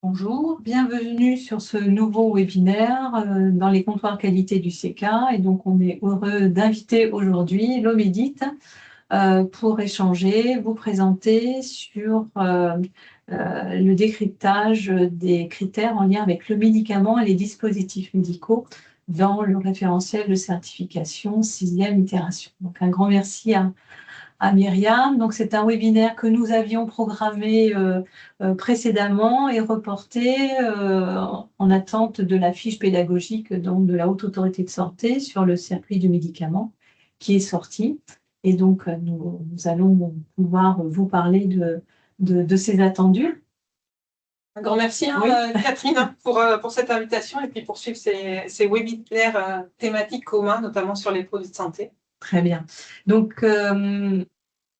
Bonjour, bienvenue sur ce nouveau webinaire dans les comptoirs qualité du CECA. Et donc, on est heureux d'inviter aujourd'hui l'Omedit pour échanger, vous présenter sur le décryptage des critères en lien avec le médicament et les dispositifs médicaux dans le référentiel de certification 6e itération. Donc, un grand merci à Myriam. Donc, c'est un webinaire que nous avions programmé précédemment et reporté en attente de la fiche pédagogique donc, de la Haute Autorité de Santé sur le circuit du médicament qui est sorti. Et donc, nous allons pouvoir vous parler de ces attendus. Un grand merci, Oui. Catherine, pour cette invitation et puis pour suivre ces webinaires thématiques communs, notamment sur les produits de santé. Très bien. Donc,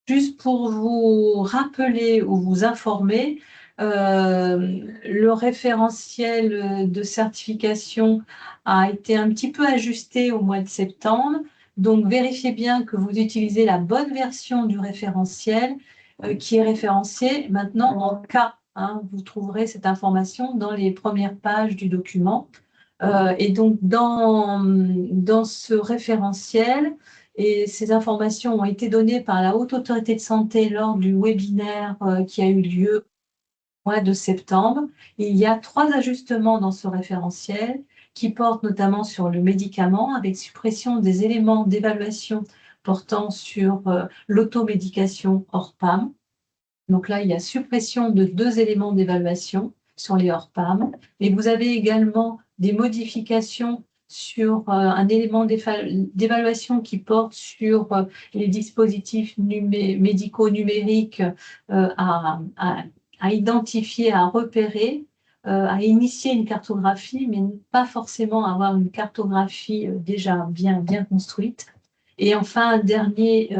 juste pour vous rappeler ou vous informer, le référentiel de certification a été un petit peu ajusté au mois de septembre. Donc, vérifiez bien que vous utilisez la bonne version du référentiel qui est référencié maintenant en cas. Vous trouverez cette information dans les premières pages du document. Et donc, dans ce référentiel, et ces informations ont été données par la Haute Autorité de Santé lors du webinaire qui a eu lieu au mois de septembre. Il y a 3 ajustements dans ce référentiel qui portent notamment sur le médicament, avec suppression des éléments d'évaluation portant sur l'automédication hors PAM. Donc là, il y a suppression de 2 éléments d'évaluation sur les hors PAM. Mais vous avez également des modifications sur un élément d'évaluation qui porte sur les dispositifs médicaux numériques à identifier, à repérer, à initier une cartographie, mais pas forcément avoir une cartographie déjà bien construite. Et enfin, un dernier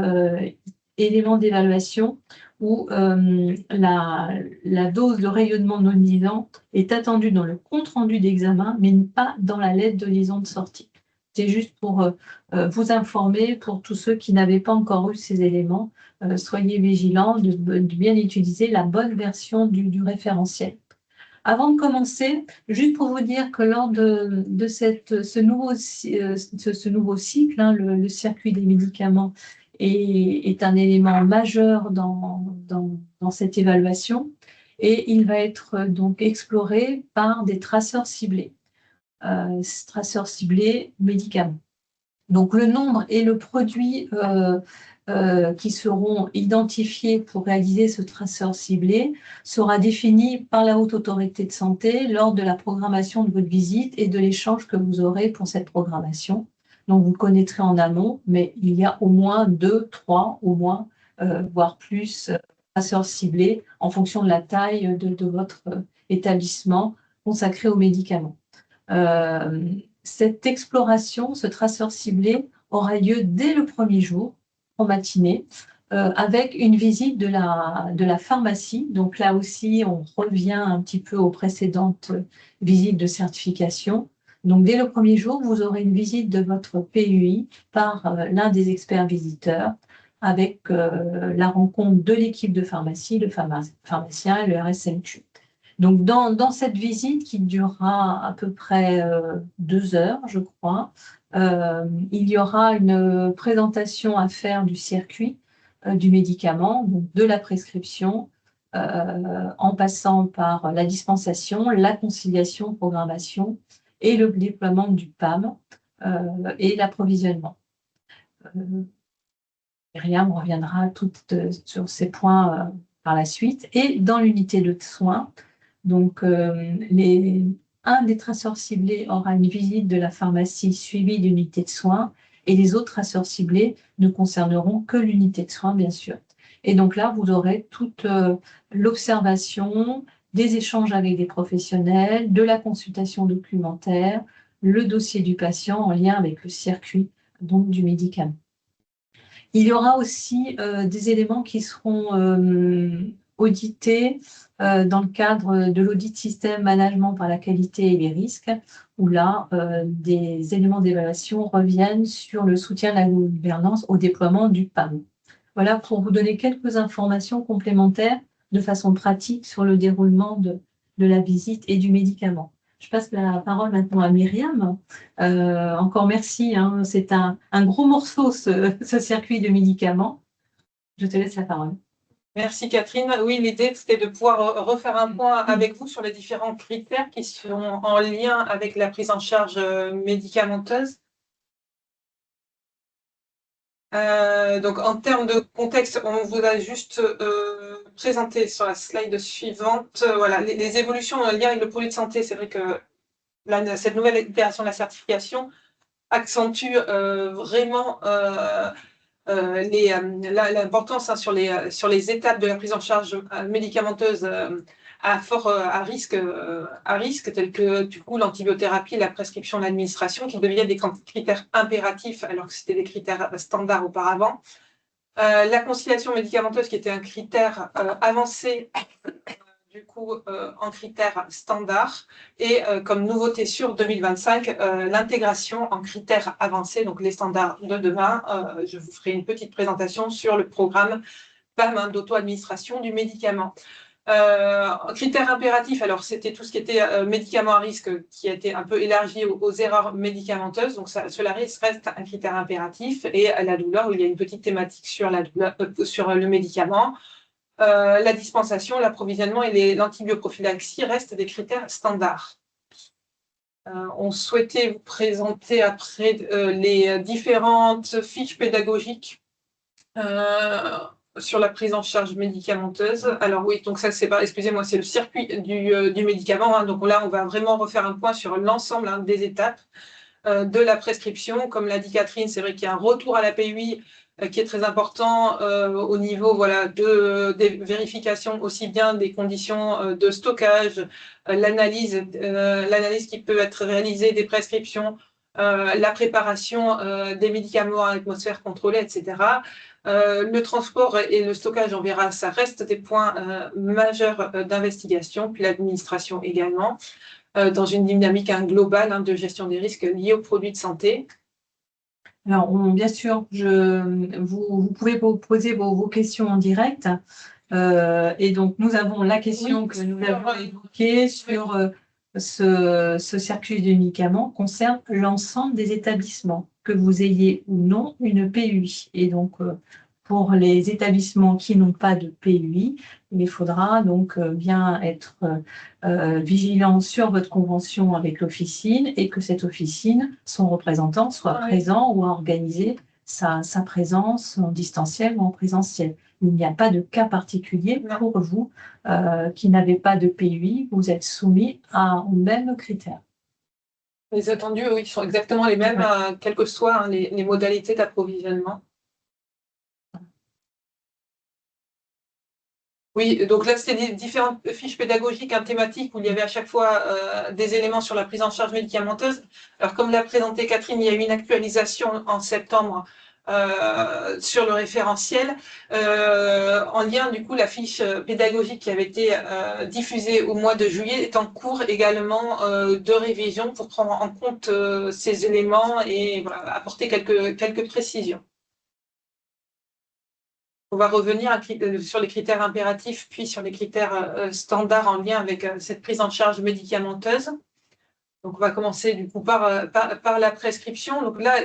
élément d'évaluation où la dose de rayonnement non ionisant est attendue dans le compte-rendu d'examen, mais pas dans la lettre de liaison de sortie. C'est juste pour vous informer, pour tous ceux qui n'avaient pas encore eu ces éléments, soyez vigilants de bien utiliser la bonne version du référentiel. Avant de commencer, juste pour vous dire que lors de ce nouveau cycle, le circuit des médicaments est un élément majeur dans cette évaluation et il va être donc exploré par des traceurs ciblés. Traceurs ciblés médicaments. Donc le nombre et le produit qui seront identifiés pour réaliser ce traceur ciblé sera défini par la Haute Autorité de Santé lors de la programmation de votre visite et de l'échange que vous aurez pour cette programmation. Donc vous le connaîtrez en amont, mais il y a au moins 2, 3, au moins, voire plus, traceurs ciblés en fonction de la taille de votre établissement consacré aux médicaments. Cette exploration, ce traceur ciblé, aura lieu dès le premier jour, en matinée, avec une visite de la pharmacie. Donc là aussi, on revient un petit peu aux précédentes visites de certification. Donc dès le premier jour, vous aurez une visite de votre PUI par l'un des experts visiteurs, avec la rencontre de l'équipe de pharmacie, le pharmacien et le RSMQ. Donc, dans cette visite qui durera à peu près 2 heures, je crois, il y aura une présentation à faire du circuit du médicament, donc de la prescription, en passant par la dispensation, la conciliation, programmation et le déploiement du PAM et l'approvisionnement. Myriam reviendra sur ces points par la suite. Et dans l'unité de soins, donc, un des traceurs ciblés aura une visite de la pharmacie suivie d'unité de soins et les autres traceurs ciblés ne concerneront que l'unité de soins, bien sûr. Et donc là, vous aurez toute l'observation, des échanges avec des professionnels, de la consultation documentaire, le dossier du patient en lien avec le circuit donc, du médicament. Il y aura aussi des éléments qui seront audités dans le cadre de l'audit système management par la qualité et les risques, où là, des éléments d'évaluation reviennent sur le soutien de la gouvernance au déploiement du PAM. Voilà pour vous donner quelques informations complémentaires de façon pratique sur le déroulement de la visite et du médicament. Je passe la parole maintenant à Myriam. Encore merci, hein, c'est un gros morceau, ce circuit de médicaments. Je te laisse la parole. Merci Catherine. Oui, l'idée c'était de pouvoir refaire un point avec vous sur les différents critères qui sont en lien avec la prise en charge médicamenteuse. Donc en termes de contexte, on vous a juste présenté sur la slide suivante voilà, les évolutions en lien avec le produit de santé. C'est vrai que cette nouvelle itération de la certification accentue vraiment l'importance sur les étapes de la prise en charge médicamenteuse à risque, tels que du coup l'antibiothérapie, la prescription, l'administration, qui deviennent des critères impératifs alors que c'était des critères standards auparavant. La conciliation médicamenteuse, qui était un critère avancé, du coup en critères standards, et comme nouveauté sur 2025, l'intégration en critères avancés, donc les standards de demain. Je vous ferai une petite présentation sur le programme PAM d'auto-administration du médicament. Critères impératifs, alors c'était tout ce qui était médicaments à risque qui a été un peu élargi aux erreurs médicamenteuses, donc cela reste un critère impératif, et la douleur, où il y a une petite thématique sur la douleur, sur le médicament. La dispensation, l'approvisionnement et l'antibioprophylaxie restent des critères standards. On souhaitait vous présenter après les différentes fiches pédagogiques sur la prise en charge médicamenteuse. Alors oui, donc ça c'est pas, excusez-moi, c'est le circuit du médicament, hein. Donc là, on va vraiment refaire un point sur l'ensemble des étapes de la prescription. Comme l'a dit Catherine, c'est vrai qu'il y a un retour à la PUI qui est très important au niveau voilà, des vérifications, aussi bien des conditions de stockage, l'analyse qui peut être réalisée des prescriptions, la préparation des médicaments à atmosphère contrôlée, etc. Le transport et le stockage, on verra, ça reste des points majeurs d'investigation, puis l'administration également, dans une dynamique globale de gestion des risques liés aux produits de santé. Alors, bien sûr, vous pouvez vous poser vos questions en direct. Et donc, nous avons la question que nous avons évoquée sur ce circuit de médicaments concerne l'ensemble des établissements, que vous ayez ou non une PUI. Et donc, pour les établissements qui n'ont pas de PUI, il faudra donc bien être vigilant sur votre convention avec l'officine et que cette officine, son représentant, soit présent ou a organisé sa présence en distanciel ou en présentiel. Il n'y a pas de cas particulier pour vous qui n'avez pas de PUI. Vous êtes soumis aux mêmes critères. Les attendus, oui, sont exactement les mêmes, quelles que soient les modalités d'approvisionnement. Oui, donc là, c'était différentes fiches pédagogiques thématiques où il y avait à chaque fois des éléments sur la prise en charge médicamenteuse. Alors, comme l'a présenté Catherine, il y a eu une actualisation en septembre sur le référentiel. En lien, du coup, la fiche pédagogique qui avait été diffusée au mois de juillet est en cours également de révision pour prendre en compte ces éléments et voilà, apporter quelques précisions. On va revenir sur les critères impératifs, puis sur les critères standards en lien avec cette prise en charge médicamenteuse. Donc, on va commencer du coup par la prescription. Donc là,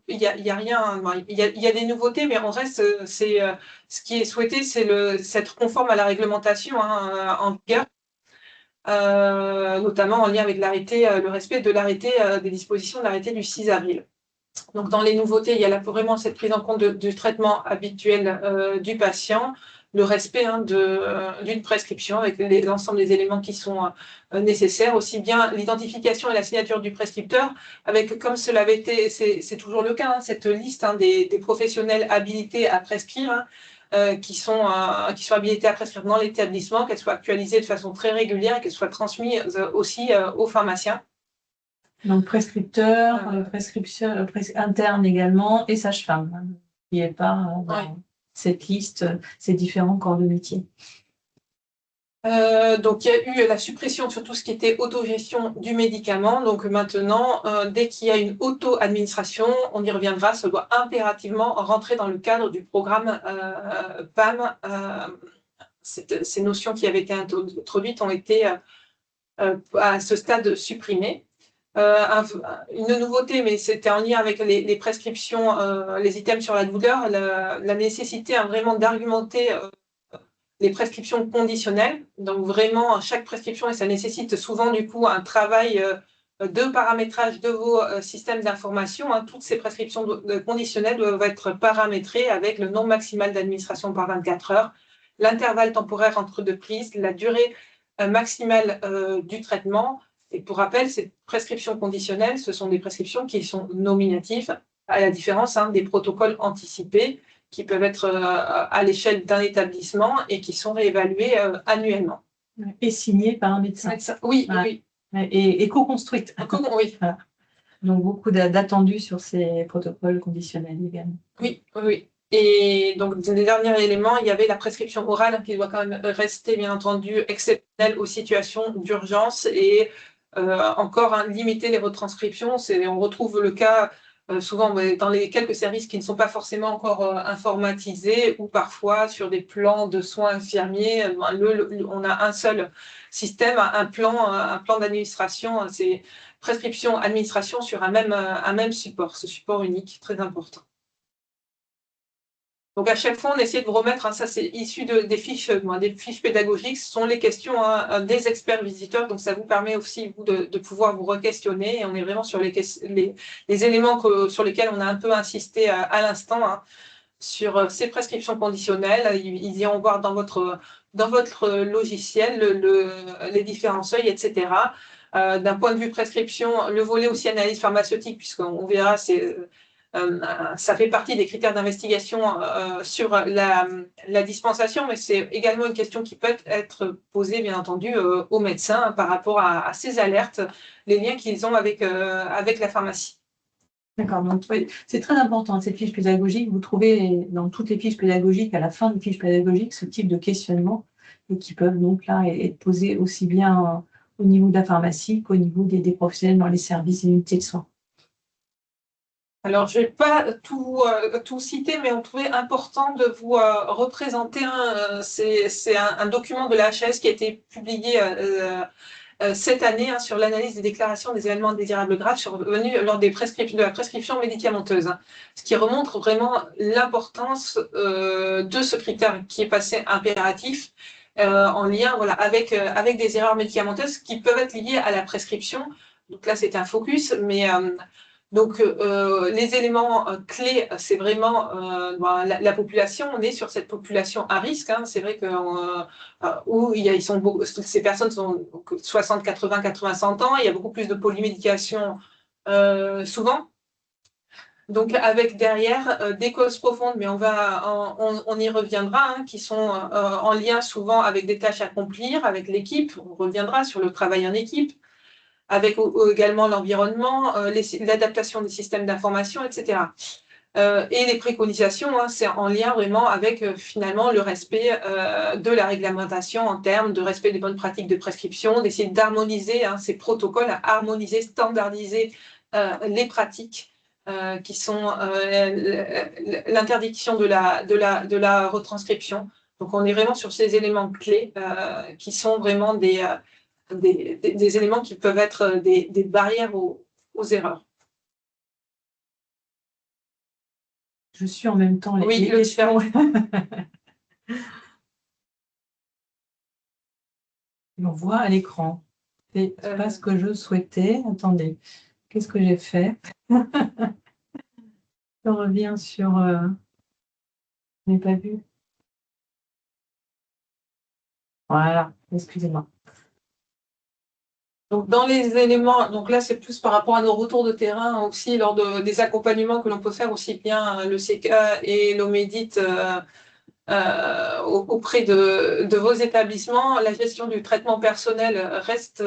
il y a rien, il y a des nouveautés, mais on reste, ce qui est souhaité, c'est être conforme à la réglementation en vigueur, notamment en lien avec le respect de l'arrêté, des dispositions de l'arrêté du 6 avril. Donc, dans les nouveautés, il y a vraiment cette prise en compte du traitement habituel du patient, le respect d'une prescription avec l'ensemble des éléments qui sont nécessaires, aussi bien l'identification et la signature du prescripteur, avec, comme cela avait été, c'est toujours le cas, cette liste des professionnels habilités à prescrire, qui sont habilités à prescrire dans l'établissement, qu'elles soient actualisées de façon très régulière et qu'elles soient transmises aussi aux pharmaciens. Donc, prescripteur, prescription interne également, et sage-femme. Il n'y a pas dans cette liste ces différents corps de métier. Donc, il y a eu la suppression sur tout ce qui était autogestion du médicament. Donc, maintenant, dès qu'il y a une auto-administration, on y reviendra, ça doit impérativement rentrer dans le cadre du programme PAM. Ces notions qui avaient été introduites ont été à ce stade supprimé. Une nouveauté, mais c'était en lien avec les prescriptions, les items sur la douleur, la nécessité vraiment d'argumenter les prescriptions conditionnelles. Donc vraiment, chaque prescription, et ça nécessite souvent du coup un travail de paramétrage de vos systèmes d'information. Toutes ces prescriptions conditionnelles doivent être paramétrées avec le nombre maximal d'administration par 24 heures, l'intervalle temporaire entre deux prises, la durée maximale du traitement. Et pour rappel, ces prescriptions conditionnelles, ce sont des prescriptions qui sont nominatives, à la différence des protocoles anticipés qui peuvent être à l'échelle d'un établissement et qui sont réévalués annuellement. Et signées par un médecin. Oui, voilà. Oui. Et co-construites. Oui. Voilà. Donc, beaucoup d'attendus sur ces protocoles conditionnels également. Oui, oui. Et donc, les derniers éléments, il y avait la prescription orale qui doit quand même rester, bien entendu, exceptionnelle aux situations d'urgence et encore limiter les retranscriptions. On retrouve le cas souvent dans les quelques services qui ne sont pas forcément encore informatisés ou parfois sur des plans de soins infirmiers. On a un seul système, un plan d'administration, c'est prescription, administration sur un même support, ce support unique, très important. Donc, à chaque fois, on essaie de vous remettre, ça c'est issu des fiches pédagogiques, ce sont les questions des experts visiteurs, donc ça vous permet aussi, vous, de pouvoir vous re-questionner, et on est vraiment sur les éléments sur lesquels on a un peu insisté à l'instant, sur ces prescriptions conditionnelles. Ils iront voir dans votre logiciel les différents seuils, etc. D'un point de vue prescription, le volet aussi analyse pharmaceutique, puisqu'on verra, ça fait partie des critères d'investigation sur la dispensation, mais c'est également une question qui peut être posée, bien entendu, aux médecins par rapport à ces alertes, les liens qu'ils ont avec la pharmacie. D'accord, donc c'est très important, cette fiche pédagogique. Vous trouvez dans toutes les fiches pédagogiques, à la fin des fiches pédagogiques, ce type de questionnement et qui peuvent donc là être posés aussi bien au niveau de la pharmacie qu'au niveau des professionnels dans les services et unités de soins. Alors, je ne vais pas tout citer, mais on trouvait important de vous représenter. C'est un document de la HAS qui a été publié cette année sur l'analyse des déclarations des événements indésirables graves survenus lors de la prescription médicamenteuse, ce qui remontre vraiment l'importance de ce critère qui est passé impératif en lien avec des erreurs médicamenteuses qui peuvent être liées à la prescription. Donc là, c'est un focus, mais donc, les éléments clés, c'est vraiment la population. On est sur cette population à risque. C'est vrai que où ces personnes sont 60, 80, 80, 100 ans. Il y a beaucoup plus de polymédication souvent. Donc, avec derrière des causes profondes, mais on y reviendra, qui sont en lien souvent avec des tâches à accomplir, avec l'équipe. On reviendra sur le travail en équipe, avec également l'environnement, l'adaptation des systèmes d'information, etc. Et les préconisations, c'est en lien vraiment avec finalement le respect de la réglementation en termes de respect des bonnes pratiques de prescription, d'essayer d'harmoniser ces protocoles, à harmoniser, standardiser les pratiques qui sont l'interdiction de la retranscription. Donc, on est vraiment sur ces éléments clés qui sont vraiment des éléments qui peuvent être des barrières aux erreurs. Je suis en même temps les questions. On voit à l'écran. C'est pas ce que je souhaitais. Attendez, qu'est-ce que j'ai fait? Je reviens sur... Je n'ai pas vu. Voilà, excusez-moi. Donc, dans les éléments, donc là, c'est plus par rapport à nos retours de terrain aussi, lors des accompagnements que l'on peut faire aussi bien le CECA et l'OMEDIT auprès de vos établissements. La gestion du traitement personnel reste,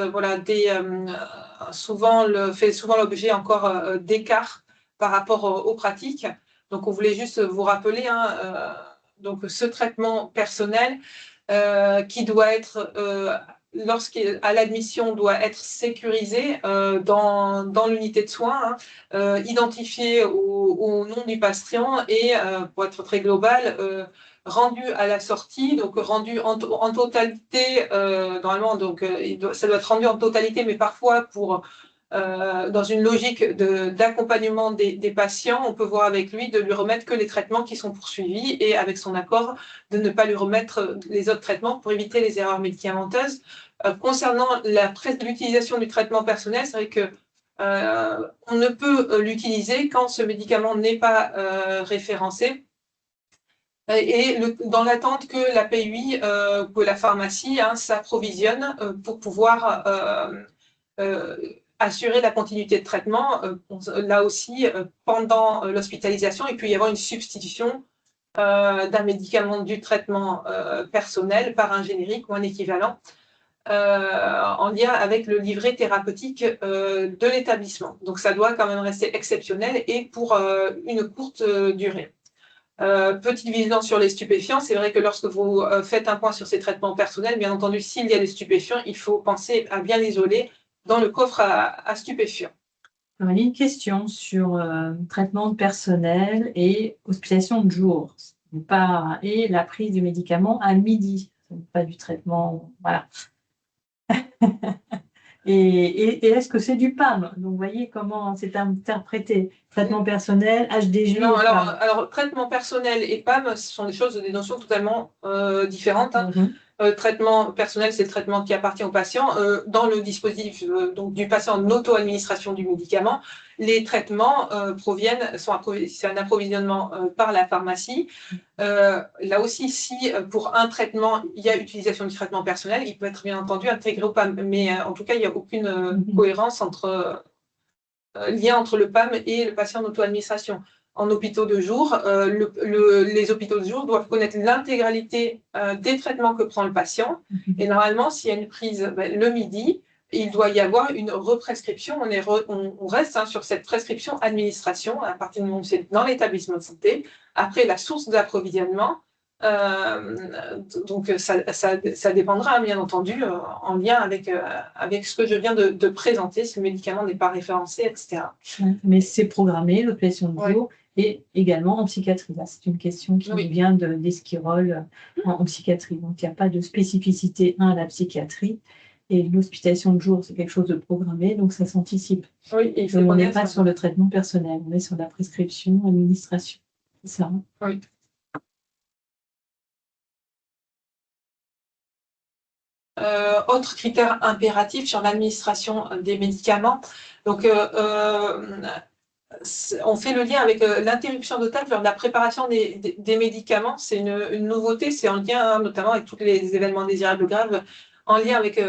fait souvent l'objet encore d'écarts par rapport aux pratiques. Donc, on voulait juste vous rappeler, donc ce traitement personnel qui doit être lorsqu'à l'admission doit être sécurisé dans l'unité de soins, identifié au nom du patient et pour être très global, rendu à la sortie, donc rendu en totalité, normalement, donc ça doit être rendu en totalité, mais parfois dans une logique d'accompagnement des patients, on peut voir avec lui de lui remettre que les traitements qui sont poursuivis et avec son accord de ne pas lui remettre les autres traitements pour éviter les erreurs médicamenteuses. Concernant l'utilisation du traitement personnel, c'est vrai que on ne peut l'utiliser quand ce médicament n'est pas référencé et dans l'attente que la PUI, que la pharmacie s'approvisionne pour pouvoir assurer la continuité de traitement. Là aussi, pendant l'hospitalisation, il peut y avoir une substitution d'un médicament du traitement personnel par un générique ou un équivalent en lien avec le livret thérapeutique de l'établissement. Donc ça doit quand même rester exceptionnel et pour une courte durée. Petite vigilance sur les stupéfiants, c'est vrai que lorsque vous faites un point sur ces traitements personnels, bien entendu, s'il y a des stupéfiants, il faut penser à bien l'isoler dans le coffre à stupéfiants. Alors, il y a une question sur traitement personnel et hospitalisation de jour, et la prise du médicament à midi, pas du traitement, voilà. Et est-ce que c'est du PAM? Donc, vous voyez comment c'est interprété. Traitement personnel, HDG non, et PAM. alors, traitement personnel et PAM, ce sont des notions totalement différentes. Traitement personnel, c'est le traitement qui appartient au patient. Dans le dispositif donc, du patient en auto-administration du médicament, les traitements c'est un approvisionnement par la pharmacie. Là aussi, si pour un traitement, il y a utilisation du traitement personnel, il peut être bien entendu intégré au PAM. Mais en tout cas, il n'y a aucune cohérence lien entre le PAM et le patient en auto-administration. En hôpitaux de jour, les hôpitaux de jour doivent connaître l'intégralité des traitements que prend le patient. Et normalement, s'il y a une prise le midi, il doit y avoir une represcription. On reste sur cette prescription administration à partir du moment où c'est dans l'établissement de santé. Après, la source d'approvisionnement, donc ça dépendra bien entendu en lien avec ce que je viens de présenter, si le médicament n'est pas référencé, etc. Mais c'est programmé, l'opération de jour, et également en psychiatrie. Là, c'est une question qui vient d'Esquirol en psychiatrie. Donc il n'y a pas de spécificité à la psychiatrie. Et l'hospitalisation de jour, c'est quelque chose de programmé, donc ça s'anticipe. Oui, et on n'est pas sur le traitement personnel, on est sur la prescription, administration. C'est ça. Oui. Autre critère impératif sur l'administration des médicaments. Donc, on fait le lien avec l'interruption d'otage lors de la préparation des médicaments. C'est une nouveauté, c'est en lien notamment avec tous les événements désirables graves, en lien avec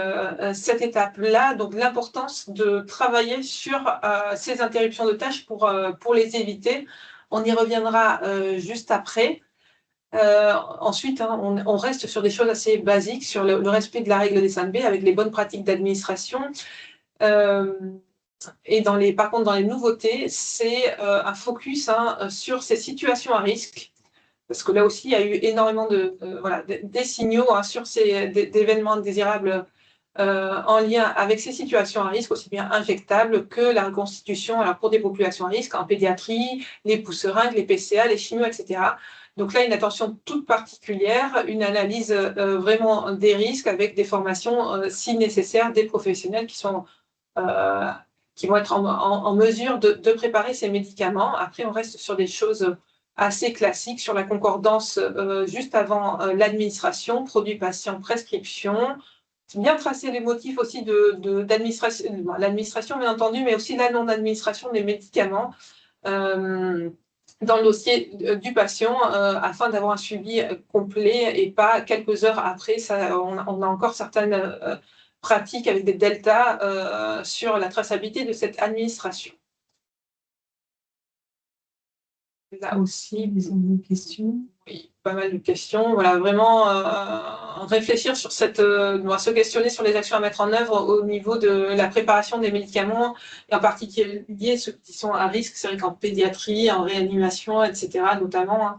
cette étape-là. Donc, l'importance de travailler sur ces interruptions de tâches pour les éviter. On y reviendra juste après. Ensuite, on reste sur des choses assez basiques, sur le respect de la règle des 5B avec les bonnes pratiques d'administration. Et par contre, dans les nouveautés, c'est un focus sur ces situations à risque, parce que là aussi, il y a eu énormément des signaux sur d'événements indésirables en lien avec ces situations à risque, aussi bien injectables que la reconstitution pour des populations à risque en pédiatrie, les pousseringues, les PCA, les chimios, etc. Donc là, une attention toute particulière, une analyse vraiment des risques avec des formations, si nécessaire, des professionnels qui vont être en mesure de préparer ces médicaments. Après, on reste sur des choses assez classiques, sur la concordance juste avant l'administration, produit patient, prescription. Bien tracer les motifs aussi d'administration, l'administration bien entendu, mais aussi la non-administration des médicaments dans le dossier du patient afin d'avoir un suivi complet et pas quelques heures après. On a encore certaines pratiques avec des deltas sur la traçabilité de cette administration. Là aussi, vous avez des questions? Oui, pas mal de questions. Voilà, vraiment réfléchir sur se questionner sur les actions à mettre en œuvre au niveau de la préparation des médicaments, et en particulier ceux qui sont à risque, c'est vrai qu'en pédiatrie, en réanimation, etc., notamment,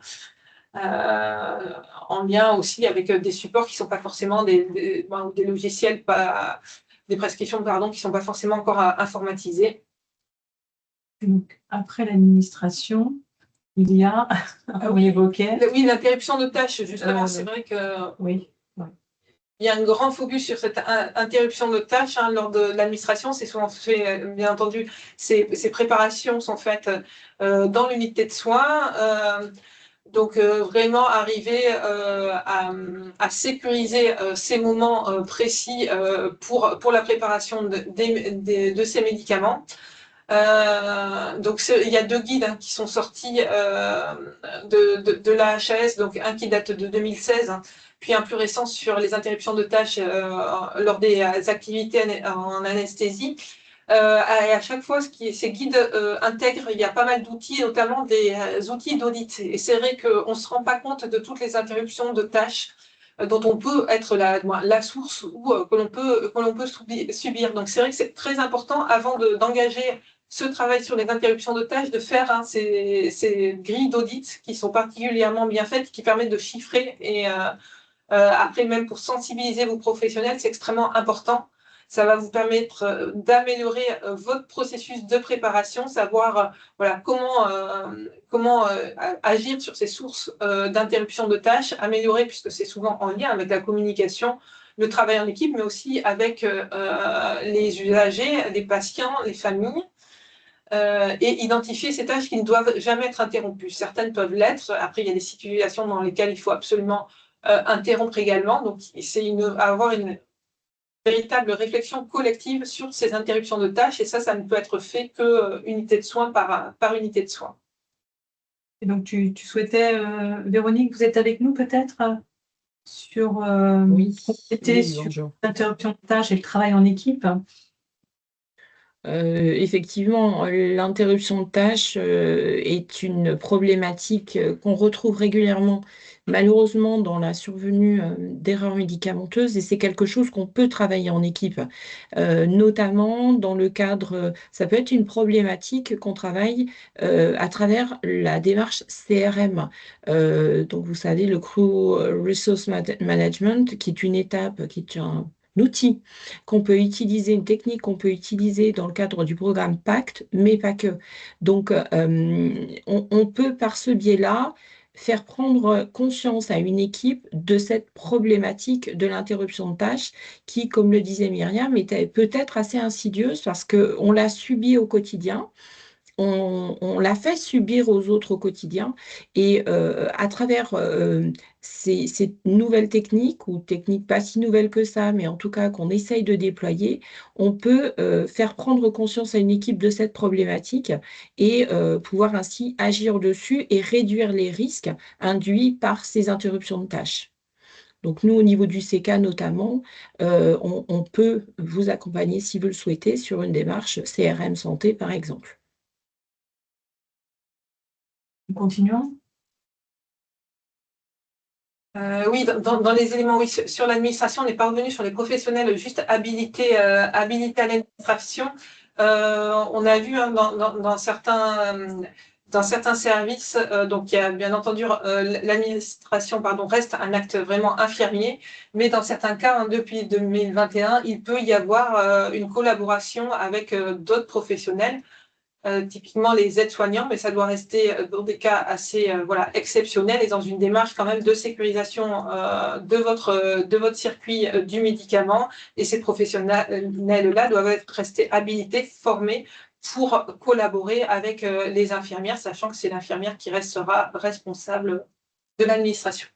en lien aussi avec des supports qui ne sont pas forcément des logiciels, des prescriptions, pardon, qui ne sont pas forcément encore informatisées. Donc, après l'administration, Il y a, on évoquait. Oui, l'interruption de tâches, justement, c'est vrai que oui. il y a un grand focus sur cette interruption de tâches lors de l'administration. C'est souvent fait, bien entendu, ces préparations sont faites dans l'unité de soins. Donc, vraiment arriver à sécuriser ces moments précis pour la préparation de ces médicaments. Donc, il y a 2 guides qui sont sortis de l'AHS, donc un qui date de 2016, puis un plus récent sur les interruptions de tâches lors des activités en anesthésie. Et à chaque fois, ces guides intègrent, il y a pas mal d'outils, notamment des outils d'audit. Et c'est vrai qu'on ne se rend pas compte de toutes les interruptions de tâches dont on peut être la source ou que l'on peut subir. Donc c'est vrai que c'est très important avant d'engager ce travail sur les interruptions de tâches, de faire ces grilles d'audit qui sont particulièrement bien faites, qui permettent de chiffrer et après, même pour sensibiliser vos professionnels, c'est extrêmement important. Ça va vous permettre d'améliorer votre processus de préparation, savoir voilà, comment agir sur ces sources d'interruption de tâches, améliorer, puisque c'est souvent en lien avec la communication, le travail en équipe, mais aussi avec les usagers, les patients, les familles. Et identifier ces tâches qui ne doivent jamais être interrompues. Certaines peuvent l'être. Après, il y a des situations dans lesquelles il faut absolument interrompre également. Donc, c'est avoir une véritable réflexion collective sur ces interruptions de tâches. Et ça ne peut être fait que unité de soins par unité de soins. Et donc, tu souhaitais, Véronique, vous êtes avec nous peut-être sur compléter sur l'interruption de tâches et le travail en équipe. Effectivement, l'interruption de tâches est une problématique qu'on retrouve régulièrement, malheureusement, dans la survenue d'erreurs médicamenteuses, et c'est quelque chose qu'on peut travailler en équipe, notamment dans le cadre, ça peut être une problématique qu'on travaille à travers la démarche CRM. Donc, vous savez, le Crew Resource Management, qui est une étape, qui est un outil qu'on peut utiliser, une technique qu'on peut utiliser dans le cadre du programme PACT, mais pas que. Donc, on peut par ce biais-là faire prendre conscience à une équipe de cette problématique de l'interruption de tâches qui, comme le disait Myriam, était peut-être assez insidieuse parce qu'on l'a subie au quotidien. On l'a fait subir aux autres au quotidien et à travers ces nouvelles techniques ou techniques pas si nouvelles que ça, mais en tout cas qu'on essaye de déployer, on peut faire prendre conscience à une équipe de cette problématique et pouvoir ainsi agir dessus et réduire les risques induits par ces interruptions de tâches. Donc nous, au niveau du CK notamment, on peut vous accompagner si vous le souhaitez sur une démarche CRM santé par exemple. Continuons. Oui, dans les éléments, oui, sur l'administration, on n'est pas revenu sur les professionnels juste habilités à l'administration. On a vu dans certains services, donc il y a bien entendu l'administration reste un acte vraiment infirmier, mais dans certains cas, depuis 2021, il peut y avoir une collaboration avec d'autres professionnels. Typiquement les aides-soignants, mais ça doit rester dans des cas assez exceptionnels et dans une démarche quand même de sécurisation de votre circuit du médicament. Et ces professionnels-là doivent rester habilités, formés pour collaborer avec les infirmières, sachant que c'est l'infirmière qui restera responsable de l'administration.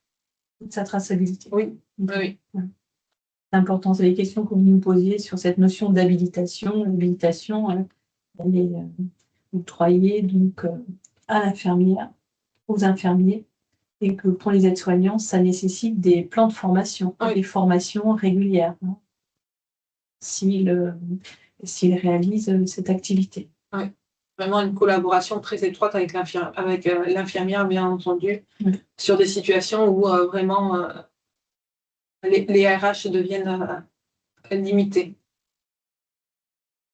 De sa traçabilité. Oui, oui. C'est important, c'est les questions que vous nous posiez sur cette notion d'habilitation. L'habilitation, elle est octroyée donc à l'infirmière, aux infirmiers, et que pour les aides-soignants, ça nécessite des plans de formation, des formations régulières, s'ils réalisent cette activité. Oui, vraiment une collaboration très étroite avec l'infirmière, bien entendu, sur des situations où vraiment les RH deviennent limités.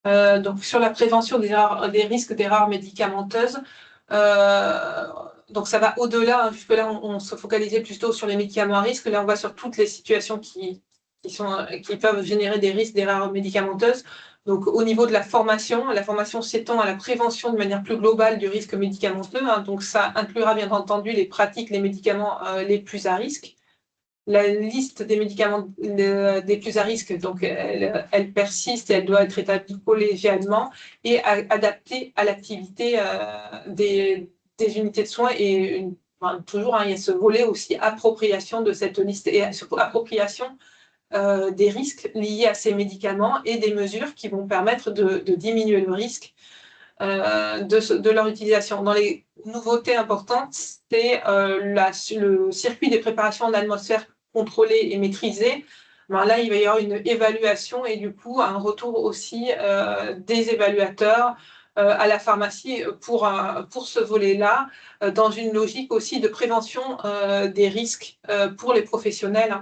Donc sur la prévention des risques d'erreurs médicamenteuses, donc ça va au-delà, jusque-là on se focalisait plutôt sur les médicaments à risque, là on va sur toutes les situations qui peuvent générer des risques d'erreurs médicamenteuses. Donc, au niveau de la formation s'étend à la prévention de manière plus globale du risque médicamenteux. Donc, ça inclura bien entendu les pratiques, les médicaments les plus à risque. La liste des médicaments des plus à risque, donc elle persiste et elle doit être établie collégialement et adaptée à l'activité des unités de soins. Et toujours, il y a ce volet aussi appropriation de cette liste et surtout appropriation des risques liés à ces médicaments et des mesures qui vont permettre de diminuer le risque de leur utilisation. Dans les nouveautés importantes, c'est le circuit des préparations en atmosphère contrôlée et maîtrisée. Ben là, il va y avoir une évaluation et du coup, un retour aussi des évaluateurs à la pharmacie pour ce volet-là, dans une logique aussi de prévention des risques pour les professionnels,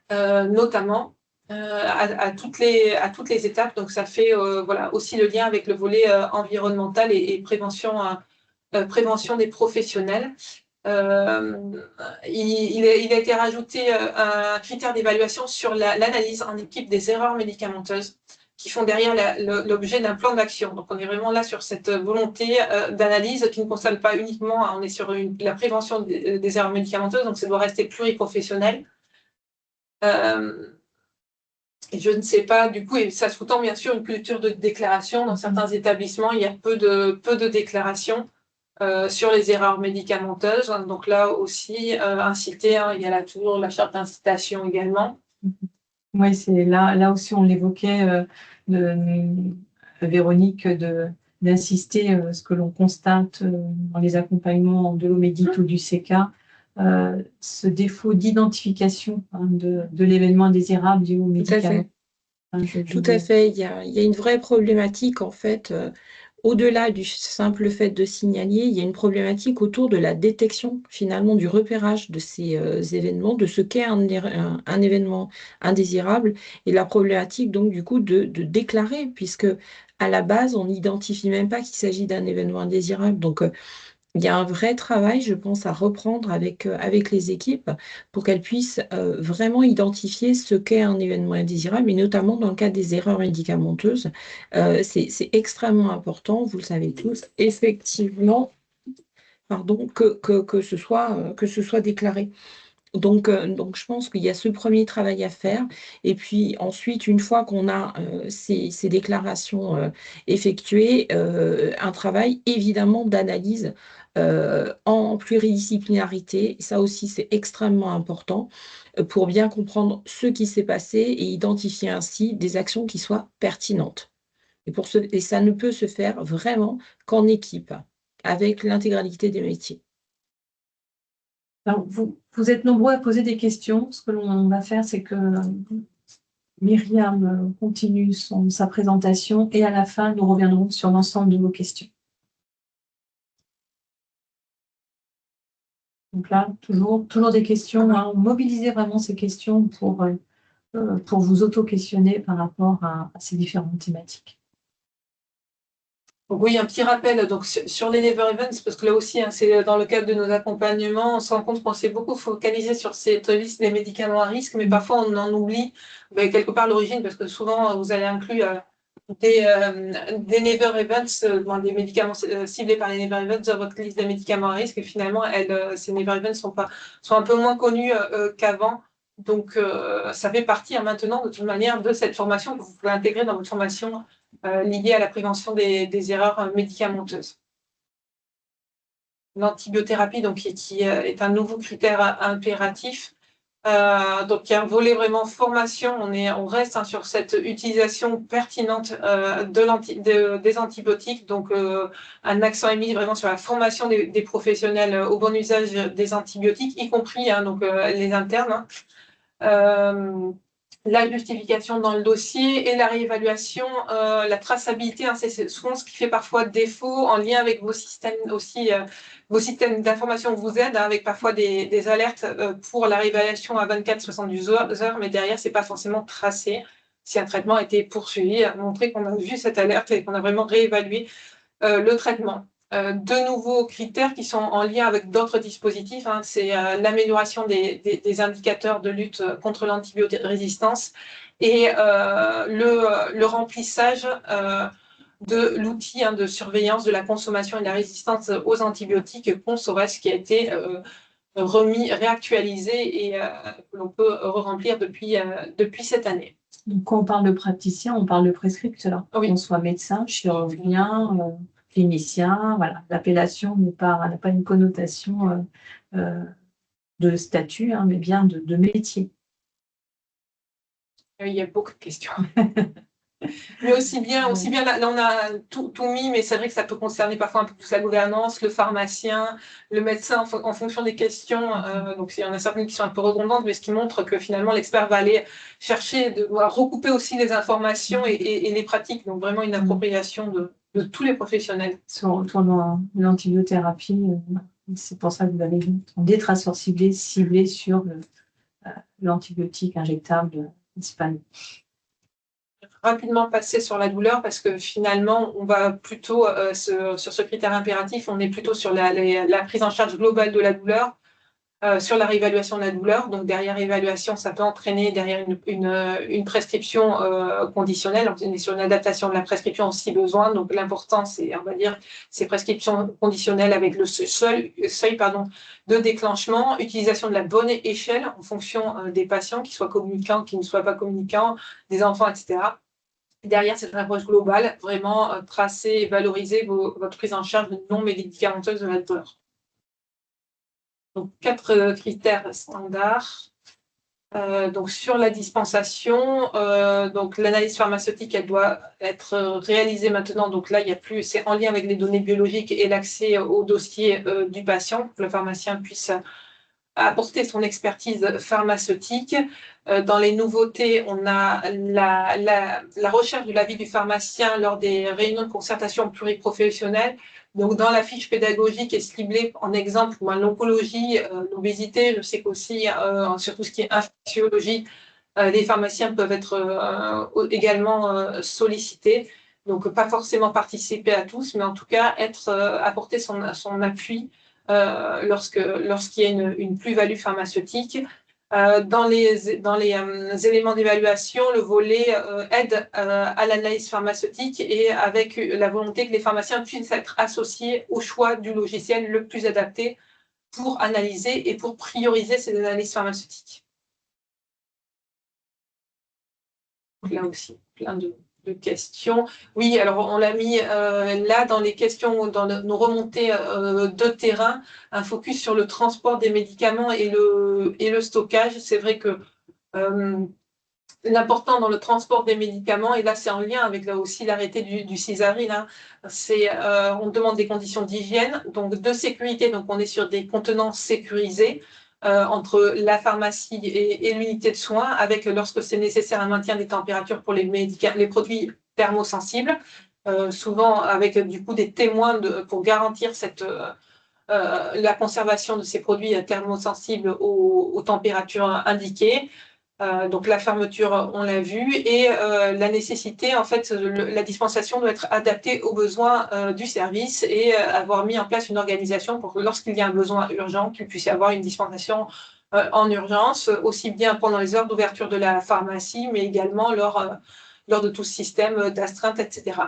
notamment. À toutes les étapes. Donc, ça fait voilà, aussi le lien avec le volet environnemental et prévention des professionnels. Il a été rajouté un critère d'évaluation sur l'analyse en équipe des erreurs médicamenteuses qui font derrière l'objet d'un plan d'action. Donc, on est vraiment là sur cette volonté d'analyse qui ne concerne pas uniquement, on est sur la prévention des erreurs médicamenteuses, donc ça doit rester pluriprofessionnel. Et je ne sais pas, du coup, et ça sous-tend bien sûr une culture de déclaration. Dans certains établissements, il y a peu de déclarations sur les erreurs médicamenteuses. Donc là aussi, inciter, il y a toujours la charte d'incitation également. Oui, c'est là aussi, on l'évoquait, Véronique, d'insister ce que l'on constate dans les accompagnements de l'OMEDIT ou du CK, ce défaut d'identification de l'événement indésirable dû au médicament. Tout à fait. Il y a une vraie problématique, en fait, au-delà du simple fait de signaler, il y a une problématique autour de la détection, finalement, du repérage de ces événements, de ce qu'est un événement indésirable, et la problématique, donc, du coup, de déclarer, puisque à la base, on n'identifie même pas qu'il s'agit d'un événement indésirable. Donc, il y a un vrai travail, je pense, à reprendre avec les équipes pour qu'elles puissent vraiment identifier ce qu'est un événement indésirable, et notamment dans le cas des erreurs médicamenteuses. C'est extrêmement important, vous le savez tous, effectivement, pardon, que ce soit déclaré. Donc, je pense qu'il y a ce premier travail à faire. Et puis ensuite, une fois qu'on a ces déclarations effectuées, un travail évidemment d'analyse en pluridisciplinarité. Ça aussi, c'est extrêmement important pour bien comprendre ce qui s'est passé et identifier ainsi des actions qui soient pertinentes. Et ça ne peut se faire vraiment qu'en équipe, avec l'intégralité des métiers. Alors, vous êtes nombreux à poser des questions. Ce que l'on va faire, c'est que Myriam continue sa présentation et à la fin, nous reviendrons sur l'ensemble de vos questions. Donc là, toujours des questions. Mobilisez vraiment ces questions pour vous auto-questionner par rapport à ces différentes thématiques. Donc oui, un petit rappel donc, sur les Never Events, parce que là aussi, c'est dans le cadre de nos accompagnements, on se rend compte qu'on s'est beaucoup focalisé sur cette liste des médicaments à risque, mais parfois on en oublie quelque part l'origine, parce que souvent vous allez inclure des Never Events, des médicaments ciblés par les Never Events dans votre liste des médicaments à risque, et finalement, ces Never Events sont un peu moins connus qu'avant. Donc, ça fait partie maintenant, de toute manière, de cette formation que vous pouvez intégrer dans votre formation liée à la prévention des erreurs médicamenteuses. L'antibiothérapie, donc, qui est un nouveau critère impératif. Donc, il y a un volet vraiment formation. On reste sur cette utilisation pertinente des antibiotiques. Donc, un accent est mis vraiment sur la formation des professionnels au bon usage des antibiotiques, y compris donc, les internes. La justification dans le dossier et la réévaluation, la traçabilité, c'est souvent ce qui fait parfois défaut en lien avec vos systèmes aussi, vos systèmes d'information vous aident avec parfois des alertes pour la réévaluation à 24-72 heures, mais derrière, c'est pas forcément tracé si un traitement a été poursuivi, à montrer qu'on a vu cette alerte et qu'on a vraiment réévalué le traitement. deux nouveaux critères qui sont en lien avec d'autres dispositifs. Hein. C'est l'amélioration des indicateurs de lutte contre l'antibiorésistance et le remplissage de l'outil de surveillance de la consommation et de la résistance aux antibiotiques, ConsoRes, qui a été réactualisé et que l'on peut remplir depuis cette année. Donc, quand on parle de praticien, on parle de prescripteur. Oui. Qu'on soit médecin, chirurgien, clinicien, voilà. L'appellation n'a pas une connotation de statut, mais bien de métier. Il y a beaucoup de questions. Mais aussi bien là on a tout mis, mais c'est vrai que ça peut concerner parfois un peu plus la gouvernance, le pharmacien, le médecin, en fonction des questions. Donc il y en a certaines qui sont un peu redondantes, mais ce qui montre que finalement l'expert va aller chercher, de recouper aussi les informations et les pratiques. Donc vraiment une appropriation de tous les professionnels. Sur l'antibiothérapie, c'est pour ça que vous avez des traceurs ciblés sur l'antibiotique injectable principalement. Rapidement passer sur la douleur parce que finalement, on va plutôt, sur ce critère impératif, on est plutôt sur la prise en charge globale de la douleur, sur la réévaluation de la douleur. Donc, derrière évaluation, ça peut entraîner derrière une prescription conditionnelle. On est sur une adaptation de la prescription si besoin. Donc, l'important, c'est, on va dire, ces prescriptions conditionnelles avec le seuil de déclenchement, utilisation de la bonne échelle en fonction des patients, qui soient communicants, qui ne soient pas communicants, des enfants, etc. Derrière cette approche globale, vraiment tracer et valoriser votre prise en charge non médicamenteuse de la douleur. Donc, 4 critères standards. Donc, sur la dispensation, donc l'analyse pharmaceutique, elle doit être réalisée maintenant. Donc là, il y a plus, c'est en lien avec les données biologiques et l'accès au dossier du patient, pour que le pharmacien puisse apporter son expertise pharmaceutique. Dans les nouveautés, on a la recherche de l'avis du pharmacien lors des réunions de concertation pluriprofessionnelle. Donc, dans la fiche pédagogique est ciblée en exemple l'oncologie, l'obésité. Je sais qu'aussi, sur tout ce qui est infectiologie, les pharmaciens peuvent être également sollicités. Donc, pas forcément participer à tous, mais en tout cas, apporter son appui lorsqu'il y a une plus-value pharmaceutique. Dans les éléments d'évaluation, le volet aide à l'analyse pharmaceutique et avec la volonté que les pharmaciens puissent être associés au choix du logiciel le plus adapté pour analyser et pour prioriser ces analyses pharmaceutiques. Là aussi, plein de questions. Oui, alors on l'a mis là dans les questions, dans nos remontées de terrain, un focus sur le transport des médicaments et le stockage. C'est vrai que l'important dans le transport des médicaments, et là c'est en lien avec là aussi l'arrêté du 6 avril, hein, c'est on demande des conditions d'hygiène, donc de sécurité, donc on est sur des contenants sécurisés. Entre la pharmacie et l'unité de soins, avec lorsque c'est nécessaire un maintien des températures pour les produits thermosensibles, souvent avec du coup des témoins pour garantir la conservation de ces produits thermosensibles aux températures indiquées. Donc la fermeture, on l'a vu, et la nécessité, en fait, la dispensation doit être adaptée aux besoins du service et avoir mis en place une organisation pour que lorsqu'il y a un besoin urgent, qu'il puisse y avoir une dispensation en urgence, aussi bien pendant les heures d'ouverture de la pharmacie, mais également lors de tout système d'astreinte, etc.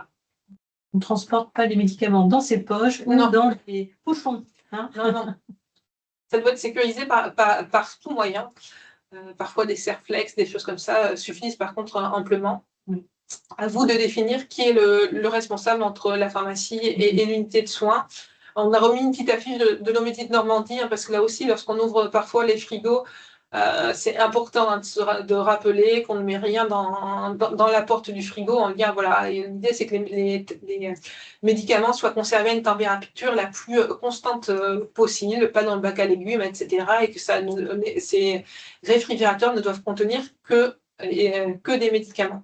On ne transporte pas les médicaments dans ses poches ou dans les pochons. Hein, non. Ça doit être sécurisé par tout moyen. Parfois, des serflex, des choses comme ça suffisent par contre amplement. Oui. À vous de définir qui est le responsable entre la pharmacie et l'unité de soins. On a remis une petite affiche de l'Omédie de Normandie, hein, parce que là aussi, lorsqu'on ouvre parfois les frigos, c'est important de rappeler qu'on ne met rien dans la porte du frigo en lien. Voilà. L'idée, c'est que les médicaments soient conservés à une température la plus constante possible, pas dans le bac à légumes, etc. Et que ces réfrigérateurs ne doivent contenir que des médicaments.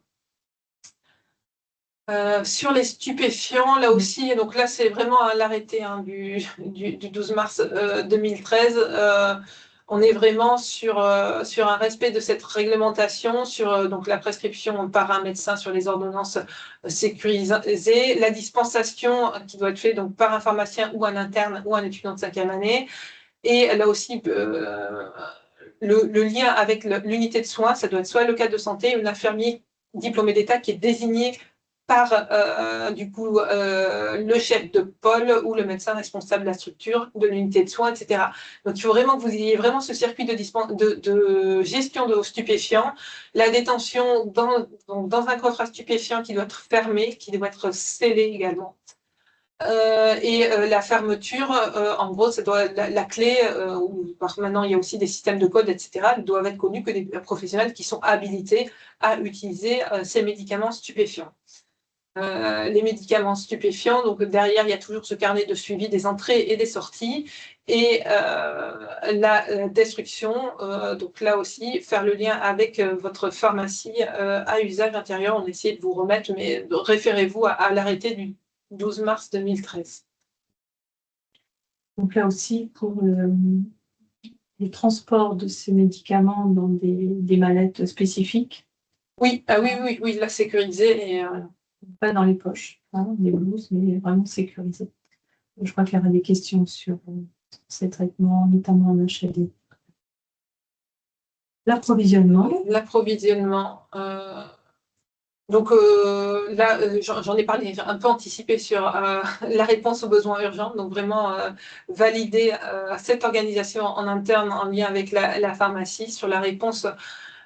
Sur les stupéfiants, là aussi, donc là c'est vraiment l'arrêté du 12 mars 2013. on est vraiment sur un respect de cette réglementation, sur donc la prescription par un médecin sur les ordonnances sécurisées, la dispensation qui doit être faite donc par un pharmacien ou un interne ou un étudiant de 5e année, et là aussi le lien avec l'unité de soins, ça doit être soit le cadre de santé ou l'infirmier diplômé d'État qui est désigné par du coup le chef de pôle ou le médecin responsable de la structure, de l'unité de soins, etc. Donc il faut vraiment que vous ayez vraiment ce circuit de gestion de stupéfiants, la détention dans un coffre à stupéfiants qui doit être fermé, qui doit être scellé également. La fermeture, en gros, ça doit, la clé, parce que maintenant il y a aussi des systèmes de code, etc., doivent être connus que des professionnels qui sont habilités à utiliser ces médicaments stupéfiants. Les médicaments stupéfiants, donc derrière il y a toujours ce carnet de suivi des entrées et des sorties, et la destruction, donc là aussi faire le lien avec votre pharmacie à usage intérieur. On essaie de vous remettre, mais référez-vous à l'arrêté du 12 mars 2013. Donc là aussi, pour le transport de ces médicaments dans des mallettes spécifiques. Oui, oui, là sécurisé et pas dans les poches, hein, les blouses, mais vraiment sécurisé. Je crois qu'il y aura des questions sur ces traitements, notamment en HLD. L'approvisionnement. L'approvisionnement. Donc là, j'en ai parlé, j'ai un peu anticipé sur la réponse aux besoins urgents, donc vraiment valider cette organisation en interne en lien avec la pharmacie sur la réponse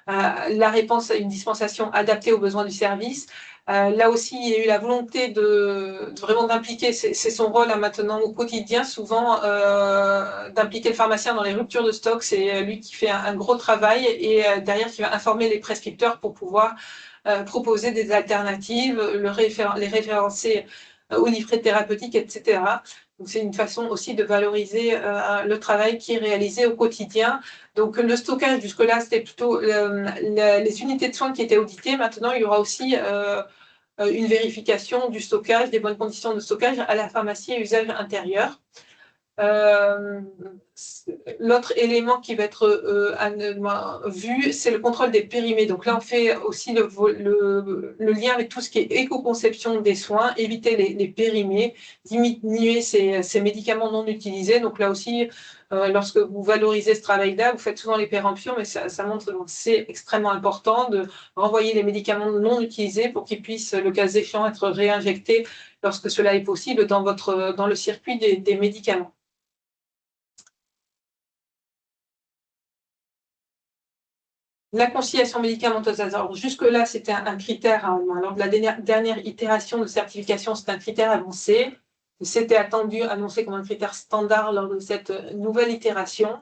à une dispensation adaptée aux besoins du service. Là aussi, il y a eu la volonté de vraiment d'impliquer, c'est son rôle maintenant au quotidien, souvent d'impliquer le pharmacien dans les ruptures de stock. C'est lui qui fait un gros travail et derrière qui va informer les prescripteurs pour pouvoir proposer des alternatives, les référencer au livret thérapeutique, etc. Donc c'est une façon aussi de valoriser le travail qui est réalisé au quotidien. Donc le stockage, jusque-là, c'était plutôt les unités de soins qui étaient auditées. Maintenant, il y aura aussi une vérification du stockage, des bonnes conditions de stockage à la pharmacie à usage intérieur. L'autre élément qui va être vu, c'est le contrôle des périmés. Donc là, on fait aussi le lien avec tout ce qui est éco-conception des soins, éviter les périmés, diminuer ces médicaments non utilisés. Donc là aussi, lorsque vous valorisez ce travail-là, vous faites souvent les péremptions, mais ça montre que c'est extrêmement important de renvoyer les médicaments non utilisés pour qu'ils puissent, le cas échéant, être réinjectés lorsque cela est possible dans le circuit des médicaments. La conciliation médicamenteuse, alors jusque-là, c'était un critère, lors de la dernière itération de certification, c'est un critère avancé. C'était annoncé comme un critère standard lors de cette nouvelle itération.